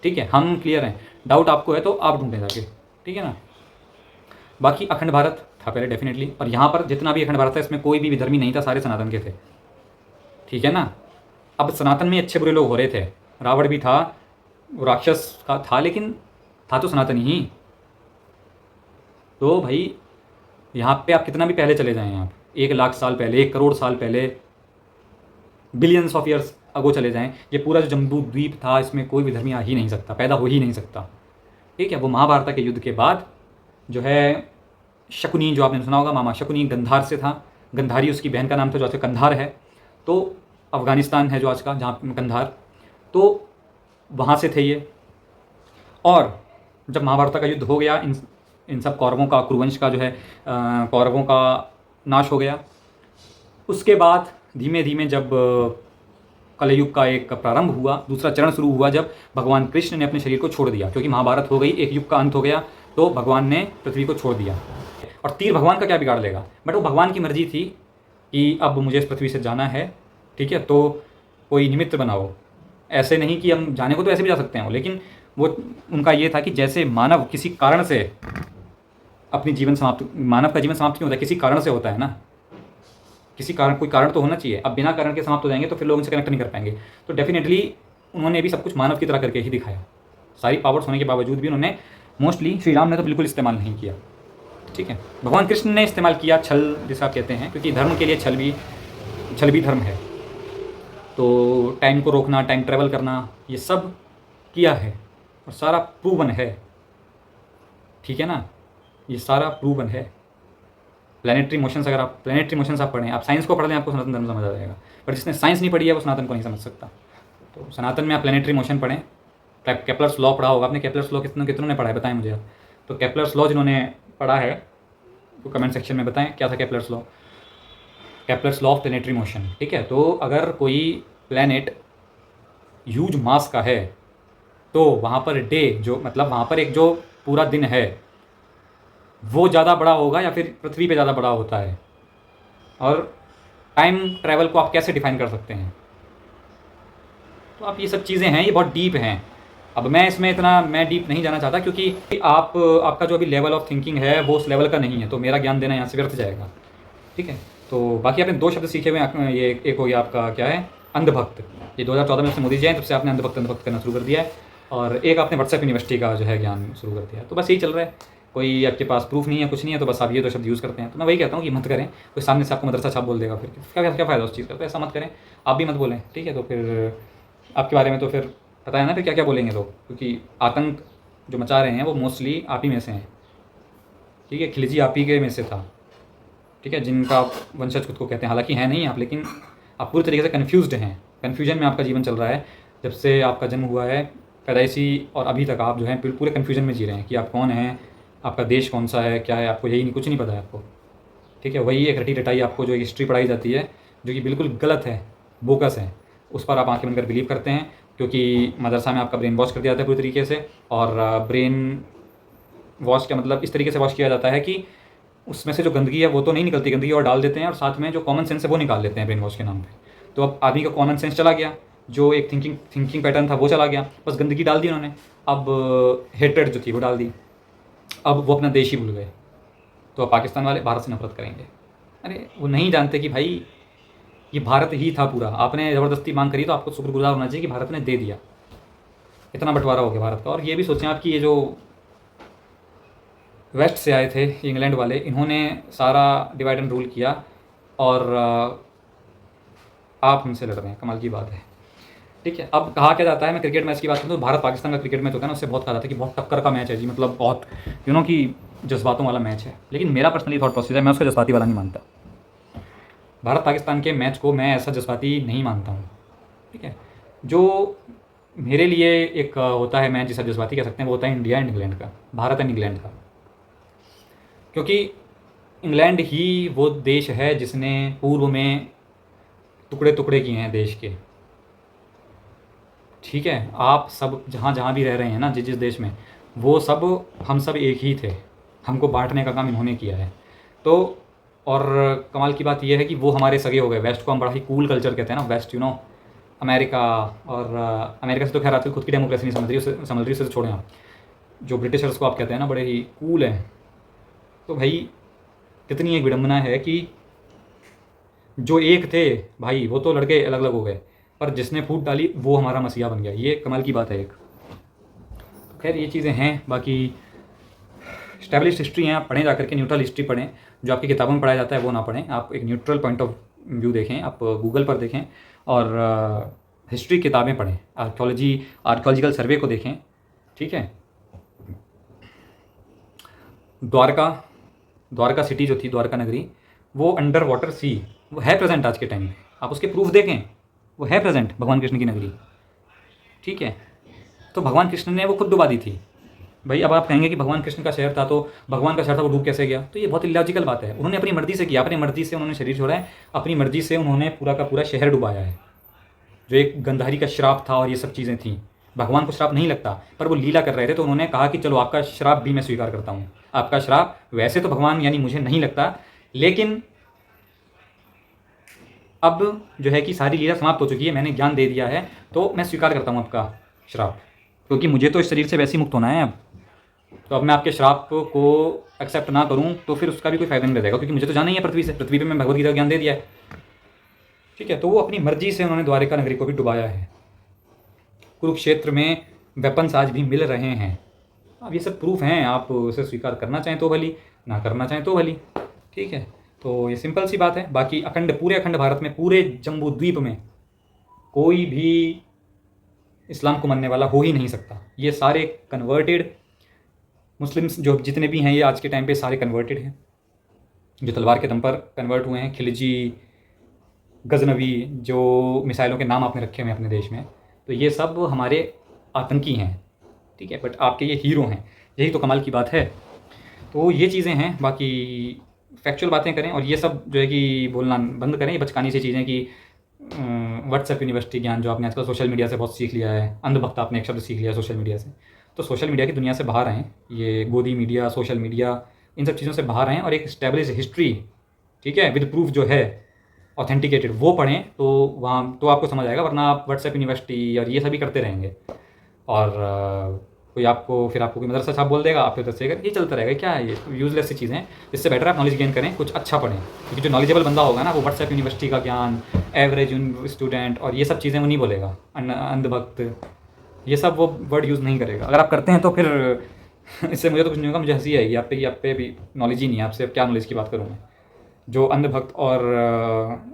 ठीक है, हम क्लियर हैं। डाउट आपको है तो आप ढूंढें जाके, ठीक है ना। बाकी अखंड भारत था पहले डेफिनेटली, और यहाँ पर जितना भी अखंड भारत था इसमें कोई भी विधर्मी नहीं था, सारे सनातन के थे, ठीक है ना। अब सनातन में अच्छे बुरे लोग हो रहे थे, रावण भी था, वो राक्षस का था, लेकिन था तो सनातन ही। तो भाई यहाँ पे आप कितना भी पहले चले जाएं, आप 1 लाख साल पहले, 1 करोड़ साल पहले, बिलियंस ऑफ ईयर्स अगो चले जाएं, ये पूरा जो जम्बू द्वीप था इसमें कोई भी धर्मी आ ही नहीं सकता, पैदा हो ही नहीं सकता, ठीक है। वो महाभारत के युद्ध के बाद जो है शकुनी, जो आपने सुना होगा, मामा शकुनी गंधार से था, गंधारी उसकी बहन का नाम था, जो आज का कंधार है, तो अफ़गानिस्तान है जो आज का, जहाँ कंधार, तो वहाँ से थे ये। और जब महाभारत का युद्ध हो गया, इन सब कौरवों का, कुरुवंश का जो है कौरवों का नाश हो गया। उसके बाद धीमे धीमे जब कलयुग का एक प्रारंभ हुआ, दूसरा चरण शुरू हुआ, जब भगवान कृष्ण ने अपने शरीर को छोड़ दिया, क्योंकि महाभारत हो गई, एक युग का अंत हो गया, तो भगवान ने पृथ्वी को छोड़ दिया। और तीर भगवान का क्या बिगाड़ लेगा, बट वो भगवान की मर्जी थी कि अब मुझे इस पृथ्वी से जाना है, ठीक है, तो कोई निमित्त बनाओ। ऐसे नहीं कि हम जाने को तो ऐसे भी जा सकते हैं, लेकिन वो उनका ये था कि जैसे मानव किसी कारण से अपनी जीवन समाप्त, मानव का जीवन समाप्त क्यों होता है, किसी कारण से होता है ना, किसी कारण, कोई कारण तो होना चाहिए। अब बिना कारण के समाप्त हो जाएंगे तो फिर लोग उनसे कनेक्ट नहीं कर पाएंगे। तो डेफिनेटली उन्होंने भी सब कुछ मानव की तरह करके ही दिखाया, सारी पावर्स होने के बावजूद भी उन्होंने, मोस्टली श्री राम ने तो बिल्कुल इस्तेमाल नहीं किया, ठीक है। भगवान कृष्ण ने इस्तेमाल किया छल, जिसे आप कहते हैं, क्योंकि धर्म के लिए छल भी धर्म है। तो टाइम को रोकना, टाइम ट्रैवल करना, ये सब किया है और सारा प्रूवन है, ठीक है ना, ये सारा प्रूवन है। प्लानिटरी मोशंस, अगर आप प्लानिटरी मोशंस आप पढ़ें, आप साइंस को पढ़ लें, आपको सनातन धर्म समझ आ जाएगा। पर जिसने साइंस नहीं पढ़ी है वो सनातन को नहीं समझ सकता। तो सनातन में आप प्लानिटरी मोशन पढ़ें, केपलर्स लॉ पढ़ा होगा आपने, केपलर्स लॉ कितनों ने पढ़ा है बताएं मुझे आप। तो केपलर्स लॉ जिन्होंने पढ़ा है तो कमेंट सेक्शन में बताएं क्या था Kepler's law, Kepler's law of planetary motion, ठीक है। तो अगर कोई प्लैनेट ह्यूज मास का है तो वहाँ पर डे, जो मतलब वहाँ पर एक जो पूरा दिन है वो ज़्यादा बड़ा होगा या फिर पृथ्वी पे ज़्यादा बड़ा होता है। और टाइम ट्रैवल को आप कैसे डिफाइन कर सकते हैं, तो आप ये सब चीज़ें हैं, ये बहुत डीप हैं। अब मैं इसमें इतना डीप नहीं जाना चाहता, क्योंकि आपका जो अभी लेवल ऑफ थिंकिंग है वो उस लेवल का नहीं है, तो मेरा ज्ञान देना यहाँ से व्यर्थ जाएगा, ठीक है। तो बाकी आपने 2 शब्द सीखे हुए हैं, ये एक हो गया आपका क्या है, अंधभक्त। ये 2014 में से मोदी जी आए तब से आपने अंधभक्त करना शुरू कर दिया है, और एक आपने व्हाट्सएप यूनिवर्सिटी का जो है ज्ञान शुरू कर दिया है। तो बस यही चल रहा है, कोई आपके पास प्रूफ नहीं है, कुछ नहीं है, तो बस आप ये 2 शब्द यूज़ करते हैं। तो मैं वही कहता हूँ कि मत करें, कोई सामने से आपको मदरसा छाप बोल देगा, फिर क्या फ़ायदा उस चीज़ का, तो ऐसा मत करें, आप भी मत बोलें, ठीक है। तो फिर आपके बारे में तो फिर पता है ना फिर क्या क्या बोलेंगे लोग, क्योंकि आतंक जो मचा रहे हैं वो मोस्टली आप ही में से हैं, ठीक है। खिलजी आप ही के में से था, ठीक है, जिनका वंशज खुद को कहते हैं, हालांकि है नहीं आप, लेकिन आप पूरी तरीके से कन्फ्यूज्ड हैं, कन्फ्यूजन में आपका जीवन चल रहा है। जब से आपका जन्म हुआ है पैदाइशी और अभी तक आप जो है पूरे कन्फ्यूजन में जी रहे हैं कि आप कौन हैं, आपका देश कौन सा है, क्या है, आपको यही नहीं, कुछ नहीं पता है आपको, ठीक है। वही एक रटी रटाई आपको जो हिस्ट्री पढ़ाई जाती है, जो कि बिल्कुल गलत है, बोकस है, उस पर आप आंखें बनकर बिलीव करते हैं, क्योंकि मदरसा में आपका ब्रेन वॉश कर दिया जाता है पूरी तरीके से। और ब्रेन वॉश का मतलब इस तरीके से वॉश किया जाता है कि उसमें से जो गंदगी है वो तो नहीं निकलती, गंदगी और डाल देते हैं, और साथ में जो कॉमन सेंस है वो निकाल लेते हैं ब्रेन वॉश के नाम पे। तो अब आदमी का कॉमन सेंस चला गया, जो एक थिंकिंग पैटर्न था वो चला गया, बस गंदगी डाल दी उन्होंने। अब हेट्रेड जो थी वो डाल दी, अब वो अपना देश ही भूल गए। तो अब पाकिस्तान वाले भारत से नफरत करेंगे। अरे वो नहीं जानते कि भाई ये भारत ही था पूरा। आपने ज़बरदस्ती मांग करी तो आपको शुक्रगुजार होना चाहिए कि भारत ने दे दिया। इतना बंटवारा हो गया भारत का। और ये भी सोचें आप कि ये जो वेस्ट से आए थे इंग्लैंड वाले, इन्होंने सारा डिवाइड एंड रूल किया और आप हमसे लड़ रहे हैं। कमाल की बात है। ठीक है, अब कहा क्या जाता है, मैं क्रिकेट मैच की बात करूँ तो भारत पाकिस्तान का क्रिकेट मैच होता है ना, उससे बहुत कहा जाता है कि बहुत टक्कर का मैच है जी, मतलब बहुत कि जज्बातों वाला मैच है। लेकिन मेरा पर्सनली थॉट प्रोसेस है, मैं उसको जज्बाती वाला नहीं मानता। भारत पाकिस्तान के मैच को मैं ऐसा जज्बाती नहीं मानता हूँ। ठीक है, जो मेरे लिए एक होता है मैच जिसे जज्बाती कह सकते हैं, वो होता है इंडिया एंड इंग्लैंड का, भारत एंड इंग्लैंड का। क्योंकि इंग्लैंड ही वो देश है जिसने पूर्व में टुकड़े टुकड़े किए हैं देश के। ठीक है, आप सब जहाँ जहाँ भी रह रहे हैं ना, जिस जिस देश में, वो सब हम सब एक ही थे। हमको बांटने का काम इन्होंने किया है। तो और कमाल की बात यह है कि वो हमारे सगे हो गए। वेस्ट को हम बड़ा ही कूल कल्चर कहते हैं ना, वेस्ट अमेरिका। और अमेरिका से तो खैर आजकल खुद की डेमोक्रेसी नहीं समझ रही, उसे तो छोड़ें आप। जो ब्रिटिशर्स को आप कहते हैं ना, बड़े ही कूल हैं। तो भाई कितनी एक विडम्बना है कि जो एक थे भाई वो तो लड़के अलग अलग हो गए, पर जिसने फूट डाली वो हमारा मसीहा बन गया। ये कमाल की बात है एक। तो खैर ये चीज़ें हैं, बाकी स्टैब्लिश हिस्ट्री हैं, आप पढ़ें जाकर के, न्यूट्रल हिस्ट्री पढ़ें। जो आपकी किताबों में पढ़ाया जाता है वो ना पढ़ें, आप एक न्यूट्रल पॉइंट ऑफ व्यू देखें, आप गूगल पर देखें और हिस्ट्री किताबें पढ़ें, आर्कियोलॉजिकल सर्वे को देखें। ठीक है, द्वारका सिटी जो थी, द्वारका नगरी, वो अंडर वाटर सी, वो है प्रेजेंट आज के टाइम में। आप उसके प्रूफ देखें, वो है प्रेजेंट, भगवान कृष्ण की नगरी। ठीक है, तो भगवान कृष्ण ने वो खुद डुबा दी थी भाई। अब आप कहेंगे कि भगवान कृष्ण का शहर था, तो भगवान का शहर था, वो डूब कैसे गया? तो ये बहुत इलॉजिकल बात है। उन्होंने अपनी मर्जी से किया, अपनी मर्जी से उन्होंने शरीर छोड़ा है, अपनी मर्जी से उन्होंने पूरा का पूरा शहर डुबाया है। जो एक गंधारी का श्राप था और ये सब चीज़ें थी, भगवान को श्राप नहीं लगता, पर वो लीला कर रहे थे, तो उन्होंने कहा कि चलो आपका श्राप भी मैं स्वीकार करता हूँ। आपका श्राप वैसे तो भगवान यानी मुझे नहीं लगता, लेकिन अब जो है कि सारी लीला समाप्त हो चुकी है, मैंने ज्ञान दे दिया है, तो मैं स्वीकार करता हूँ आपका श्राप, क्योंकि मुझे तो इस शरीर से वैसे ही मुक्त होना है अब। तो अब मैं आपके श्राप को एक्सेप्ट ना करूँ तो फिर उसका भी कोई फ़ायदा नहीं रहेगा, क्योंकि मुझे तो जाना ही है पृथ्वी से। पृथ्वी पे मैं भगवद गीता ज्ञान दे दिया है। ठीक है, तो वो अपनी मर्जी से उन्होंने द्वारिका नगरी को भी डुबाया है। कुरुक्षेत्र में वेपन्स आज भी मिल रहे हैं। अब ये सब प्रूफ हैं, आप उसे स्वीकार करना चाहें तो भली, ना करना चाहें तो भली। ठीक है, तो ये सिंपल सी बात है। बाकी पूरे अखंड भारत में, पूरे जम्बू द्वीप में कोई भी इस्लाम को मानने वाला हो ही नहीं सकता। ये सारे कन्वर्टेड मुस्लिम्स जो जितने भी हैं, ये आज के टाइम पे सारे कन्वर्टेड हैं, जो तलवार के दम पर कन्वर्ट हुए हैं। खिलजी, गजनवी, जो मिसाइलों के नाम आपने रखे हुए हैं अपने देश में, तो ये सब हमारे आतंकी हैं। ठीक है, बट आपके ये हीरो हैं, यही तो कमाल की बात है। तो ये चीज़ें हैं। बाकी फैक्चुअल बातें करें, और ये सब जो है कि बोलना बंद करें, ये बचकानी सी चीज़ें कि व्हाट्सएप यूनिवर्सिटी ज्ञान जो आपने आजकल सोशल मीडिया से बहुत सीख लिया है, अंधभक्त आपने एक शब्द सीख लिया सोशल मीडिया से। तो सोशल मीडिया की दुनिया से बाहर आएँ, ये गोदी मीडिया, सोशल मीडिया, इन सब चीज़ों से बाहर आएँ और एक स्टैब्लिश हिस्ट्री, ठीक है, विद प्रूफ जो है ऑथेंटिकेटेड, वो पढ़ें, तो वहाँ तो आपको समझ आएगा। वरना आप व्हाट्सएप यूनिवर्सिटी और ये सभी करते रहेंगे, और कोई फिर आपको कोई मदरसा साहब बोल देगा, आप फिर दसेगा, ये चलता रहेगा। क्या है ये यूजलेस सी चीज़ें हैं। इससे बेटर आप नॉलेज गेन करें, कुछ अच्छा पढ़ें, क्योंकि जो नॉलेजेबल बंदा होगा ना, वो व्हाट्सएप यूनिवर्सिटी का ज्ञान, एवरेज स्टूडेंट और ये सब चीज़ें वो नहीं बोलेगा। अंधभक्त, ये सब वो वर्ड यूज़ नहीं करेगा। अगर आप करते हैं तो फिर इससे मुझे तो कुछ नहीं होगा, मुझे हंसी आएगी आप पे भी नॉलेज ही नहीं है। आपसे अब क्या नॉलेज की बात करूँ मैं? जो अंधभक्त और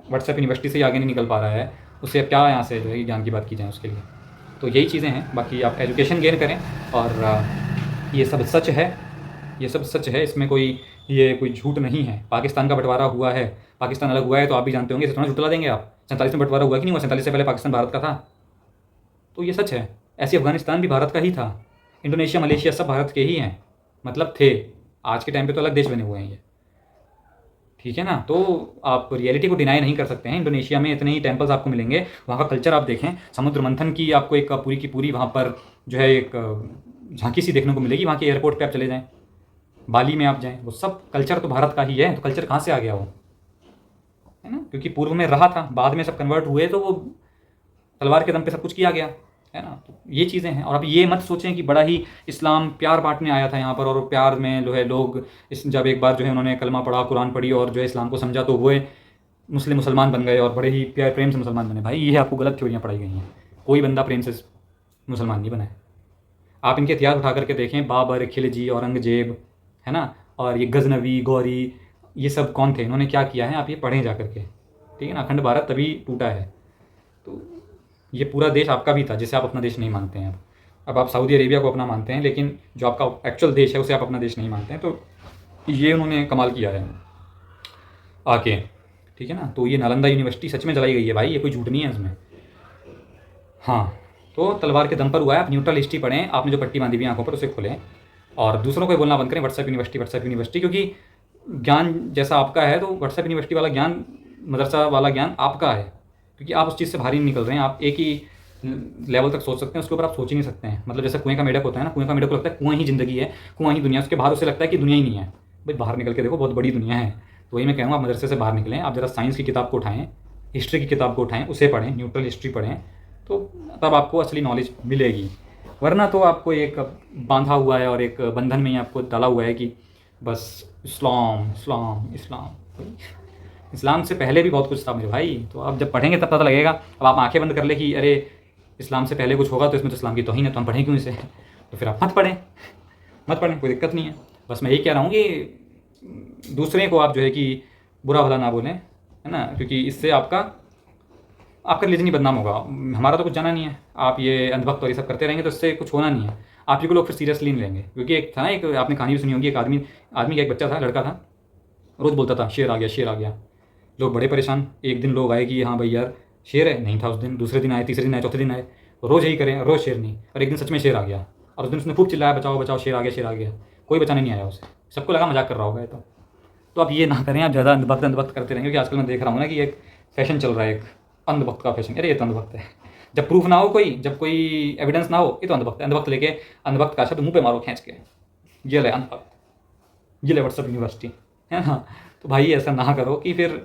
व्हाट्सएप यूनिवर्सिटी से ही आगे नहीं निकल पा रहा है, उससे अब क्या यहाँ से जो है ज्ञान की बात की जाए उसके लिए। तो यही चीज़ें हैं। बाकी आप एजुकेशन गेन करें, और ये सब सच है, ये सब सच है, इसमें कोई झूठ नहीं है। पाकिस्तान का बंटवारा हुआ है, पाकिस्तान अलग हुआ है, तो आप भी जानते होंगे, इसे थोड़ा झुटला देंगे आप। 47 में बंटवारा हुआ कि नहीं हुआ? 47 से पहले पाकिस्तान भारत का था, तो ये सच है। ऐसे अफगानिस्तान भी भारत का ही था, इंडोनेशिया, मलेशिया सब भारत के ही हैं, मतलब थे। आज के टाइम पे तो अलग देश बने हुए हैं ये, ठीक है ना। तो आप रियलिटी को डिनाई नहीं कर सकते हैं। इंडोनेशिया में इतने ही टेम्पल्स आपको मिलेंगे, वहाँ का कल्चर आप देखें, समुद्र मंथन की आपको एक पूरी की पूरी वहाँ पर जो है एक झांकी सी देखने को मिलेगी। वहाँ के एयरपोर्ट पे आप चले जाएं, बाली में आप जाएं, वो सब कल्चर तो भारत का ही है। तो कल्चर कहाँ से आ गया वो, है ना? क्योंकि पूर्व में रहा था, बाद में सब कन्वर्ट हुए, तो वो तलवार के दम पे सब कुछ किया गया, है ना। तो ये चीज़ें हैं। और अब ये मत सोचें कि बड़ा ही इस्लाम प्यार बांटने आया था यहाँ पर, और प्यार में जो है लोग जब एक बार जो है उन्होंने कलमा पढ़ा, कुरान पढ़ी और जो है इस्लाम को समझा, तो वो मुसलमान बन गए और बड़े ही प्यार प्रेम से मुसलमान बने। भाई ये आपको गलत थ्योरियाँ पढ़ाई गई हैं। कोई बंदा प्रेम से मुसलमान नहीं बना है। आप इनके इतिहास उठा करके देखें, बाबर, खिलजी, औरंगजेब, है ना, और ये गजनवी, गौरी, ये सब कौन थे, इन्होंने क्या किया है, आप ये पढ़ें जा करके, ठीक है ना। अखंड भारत तभी टूटा है। तो ये पूरा देश आपका भी था जिसे आप अपना देश नहीं मानते हैं। अब आप सऊदी अरेबिया को अपना मानते हैं, लेकिन जो आपका एक्चुअल देश है उसे आप अपना देश नहीं मानते हैं। तो ये उन्होंने कमाल किया है आके, ठीक है ना। तो ये नालंदा यूनिवर्सिटी सच में जलाई गई है भाई, ये कोई झूठ नहीं है इसमें। हाँ, तो तलवार के दम पर हुआ है। आप न्यूट्रल हिस्ट्री पढ़ें, आपने जो पट्टी बांधी हुई आंखों पर उसे खोलें और दूसरों को बोलना बंद करें व्हाट्सएप यूनिवर्सिटी, क्योंकि ज्ञान जैसा आपका है तो व्हाट्सएप यूनिवर्सिटी वाला ज्ञान, मदरसा वाला ज्ञान आपका है, क्योंकि आप उस चीज़ से बाहर ही नहीं निकल रहे हैं। आप एक ही लेवल तक सोच सकते हैं, उसके ऊपर आप सोच ही नहीं सकते हैं। मतलब जैसे कुएं का मेढक होता है ना, कुएं का मेढक को लगता है कुआं ही ज़िंदगी है, कुआं ही दुनिया, उसके बाहर उसे लगता है कि दुनिया ही नहीं है। भाई बाहर निकल के देखो, बहुत बड़ी दुनिया है। तो वही मैं कहूँगा, आप मदरसे से बाहर निकलें, आप ज़रा साइंस की किताब को उठाएँ, हिस्ट्री की किताब को उठाएँ, उसे पढ़ें, न्यूट्रल हिस्ट्री पढ़ें, तो तब आपको असली नॉलेज मिलेगी। वरना तो आपको एक बांधा हुआ है और एक बंधन में ही आपको डाला हुआ है कि बस इस्लाम इस्लाम इस्लाम। इस्लाम से पहले भी बहुत कुछ था मेरे भाई। तो आप जब पढ़ेंगे तब पता लगेगा। अब आप आंखें बंद कर ले कि अरे इस्लाम से पहले कुछ होगा तो इसमें तो इस्लाम की तौहीन है, तो हम पढ़ें क्यों इसे। तो फिर आप मत पढ़ें, कोई दिक्कत नहीं है। बस मैं यही कह रहा हूँ कि दूसरे को आप जो है कि बुरा भला ना बोलें, है ना, क्योंकि इससे आपका रिलीजन ही बदनाम होगा। हमारा तो कुछ जाना नहीं है। आप ये अंधभक्त और ये सब करते रहेंगे तो इससे कुछ होना नहीं है। आप ही को लोग फिर सीरियसली नहीं लेंगे। क्योंकि एक था ना, एक आपने कहानी भी सुनी होगी, एक आदमी का एक बच्चा था, लड़का था, रोज़ बोलता था शेर आ गया, शेर आ गया। लोग बड़े परेशान। एक दिन लोग आए कि हाँ भाई यार शेर है, नहीं था उस दिन। दूसरे दिन आए, तीसरे दिन आए, चौथे दिन आए, रोज़ यही करें, रोज़ शेर नहीं। और एक दिन सच में शेर आ गया और उस दिन उसने खूब चिल्लाया, बचाओ बचाओ, शेर आ गया, शेर आ गया। कोई बचाने नहीं आया उसे, सबको लगा मजाक कर रहा होगा ये तो आप ये ना करें। आप ज़्यादा अंधभक्त करते रहेंगे, क्योंकि आजकल मैं देख रहा हूँ ना कि एक फैशन चल रहा है, एक अंधभक्त का फैशन। अरे ये तो अंधभक्त है, जब प्रूफ ना हो कोई, जब कोई एविडेंस ना हो, ये तो अंधभक्त है। अंधभक्त लेके अंधभक्त का शब्द मुंह पे मारो खींच के, ये ले अंधभक्त, ये ले व्हाट्सएप यूनिवर्सिटी, है ना। तो भाई ऐसा ना करो कि फिर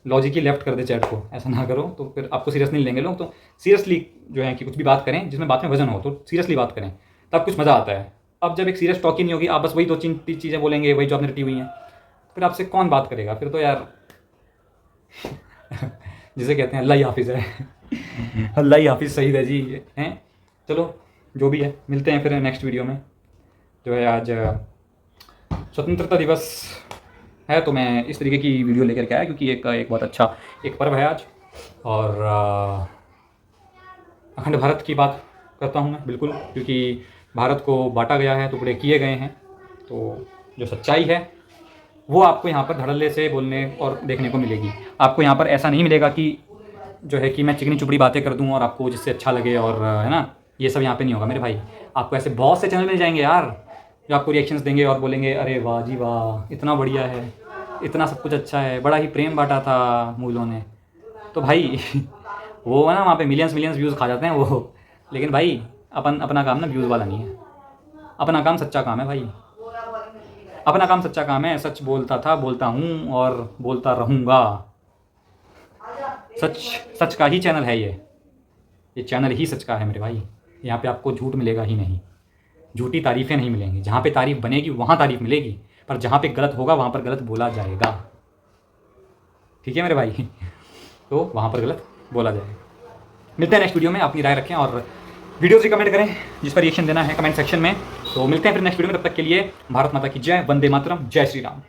लॉजिक ही लेफ्ट कर दे चैट को, ऐसा ना करो तो फिर आपको सीरियस नहीं लेंगे लोग। तो सीरियसली जो है कि कुछ भी बात करें जिसमें बात में वजन हो, तो सीरियसली बात करें, तब कुछ मज़ा आता है। अब जब एक सीरियस टॉक ही नहीं होगी, आप बस वही दो तीन चीज़ें बोलेंगे, वही जो आपने रटी हुई हैं, फिर आपसे कौन बात करेगा। फिर तो यार जिसे कहते हैं अल्लाह ही हाफिज़ है अल्लाह ही हाफिज़ सही है जी, हैं। चलो जो भी है, मिलते हैं फिर नेक्स्ट वीडियो में। जो है आज स्वतंत्रता दिवस है, तो मैं इस तरीके की वीडियो लेकर के आया, क्योंकि एक बहुत अच्छा एक पर्व है आज। और अखंड भारत की बात करता हूँ मैं, बिल्कुल, क्योंकि भारत को बांटा गया है, टुकड़े किए गए हैं। तो जो सच्चाई है वो आपको यहाँ पर धड़ल्ले से बोलने और देखने को मिलेगी। आपको यहाँ पर ऐसा नहीं मिलेगा कि जो है कि मैं चिकनी चुपड़ी बातें कर दूँ और आपको जिससे अच्छा लगे, और है ना, ये सब यहाँ पे नहीं होगा मेरे भाई। आपको ऐसे बहुत से चैनल मिल जाएंगे यार, जो आपको रिएक्शंस देंगे और बोलेंगे अरे वाह जी वाह, इतना बढ़िया है, इतना सब कुछ अच्छा है, बड़ा ही प्रेम बांटा था मूलों ने। तो भाई वो है ना, वहाँ पे मिलियंस व्यूज़ खा जाते हैं वो। लेकिन भाई अपना काम ना व्यूज़ वाला नहीं है, अपना काम सच्चा काम है भाई, अपना काम सच्चा काम है। सच बोलता था, बोलता हूँ और बोलता रहूँगा। सच का ही चैनल है ये चैनल ही सच का है मेरे भाई। यहाँ पे आपको झूठ मिलेगा ही नहीं, झूठी तारीफ़ें नहीं मिलेंगी। जहाँ पे तारीफ़ बनेगी वहाँ तारीफ़ मिलेगी, पर जहाँ पे गलत होगा वहाँ पर गलत बोला जाएगा। ठीक है मेरे भाई, तो वहाँ पर गलत बोला जाएगा। मिलते हैं नेक्स्ट वीडियो में। अपनी राय रखें और वीडियोज़ रिकमेंड करें जिस पर रिएक्शन देना है कमेंट सेक्शन में। तो मिलते हैं फिर नेक्स्ट वीडियो में, तब तक के लिए भारत माता की जय, वंदे मातरम, जय श्री राम।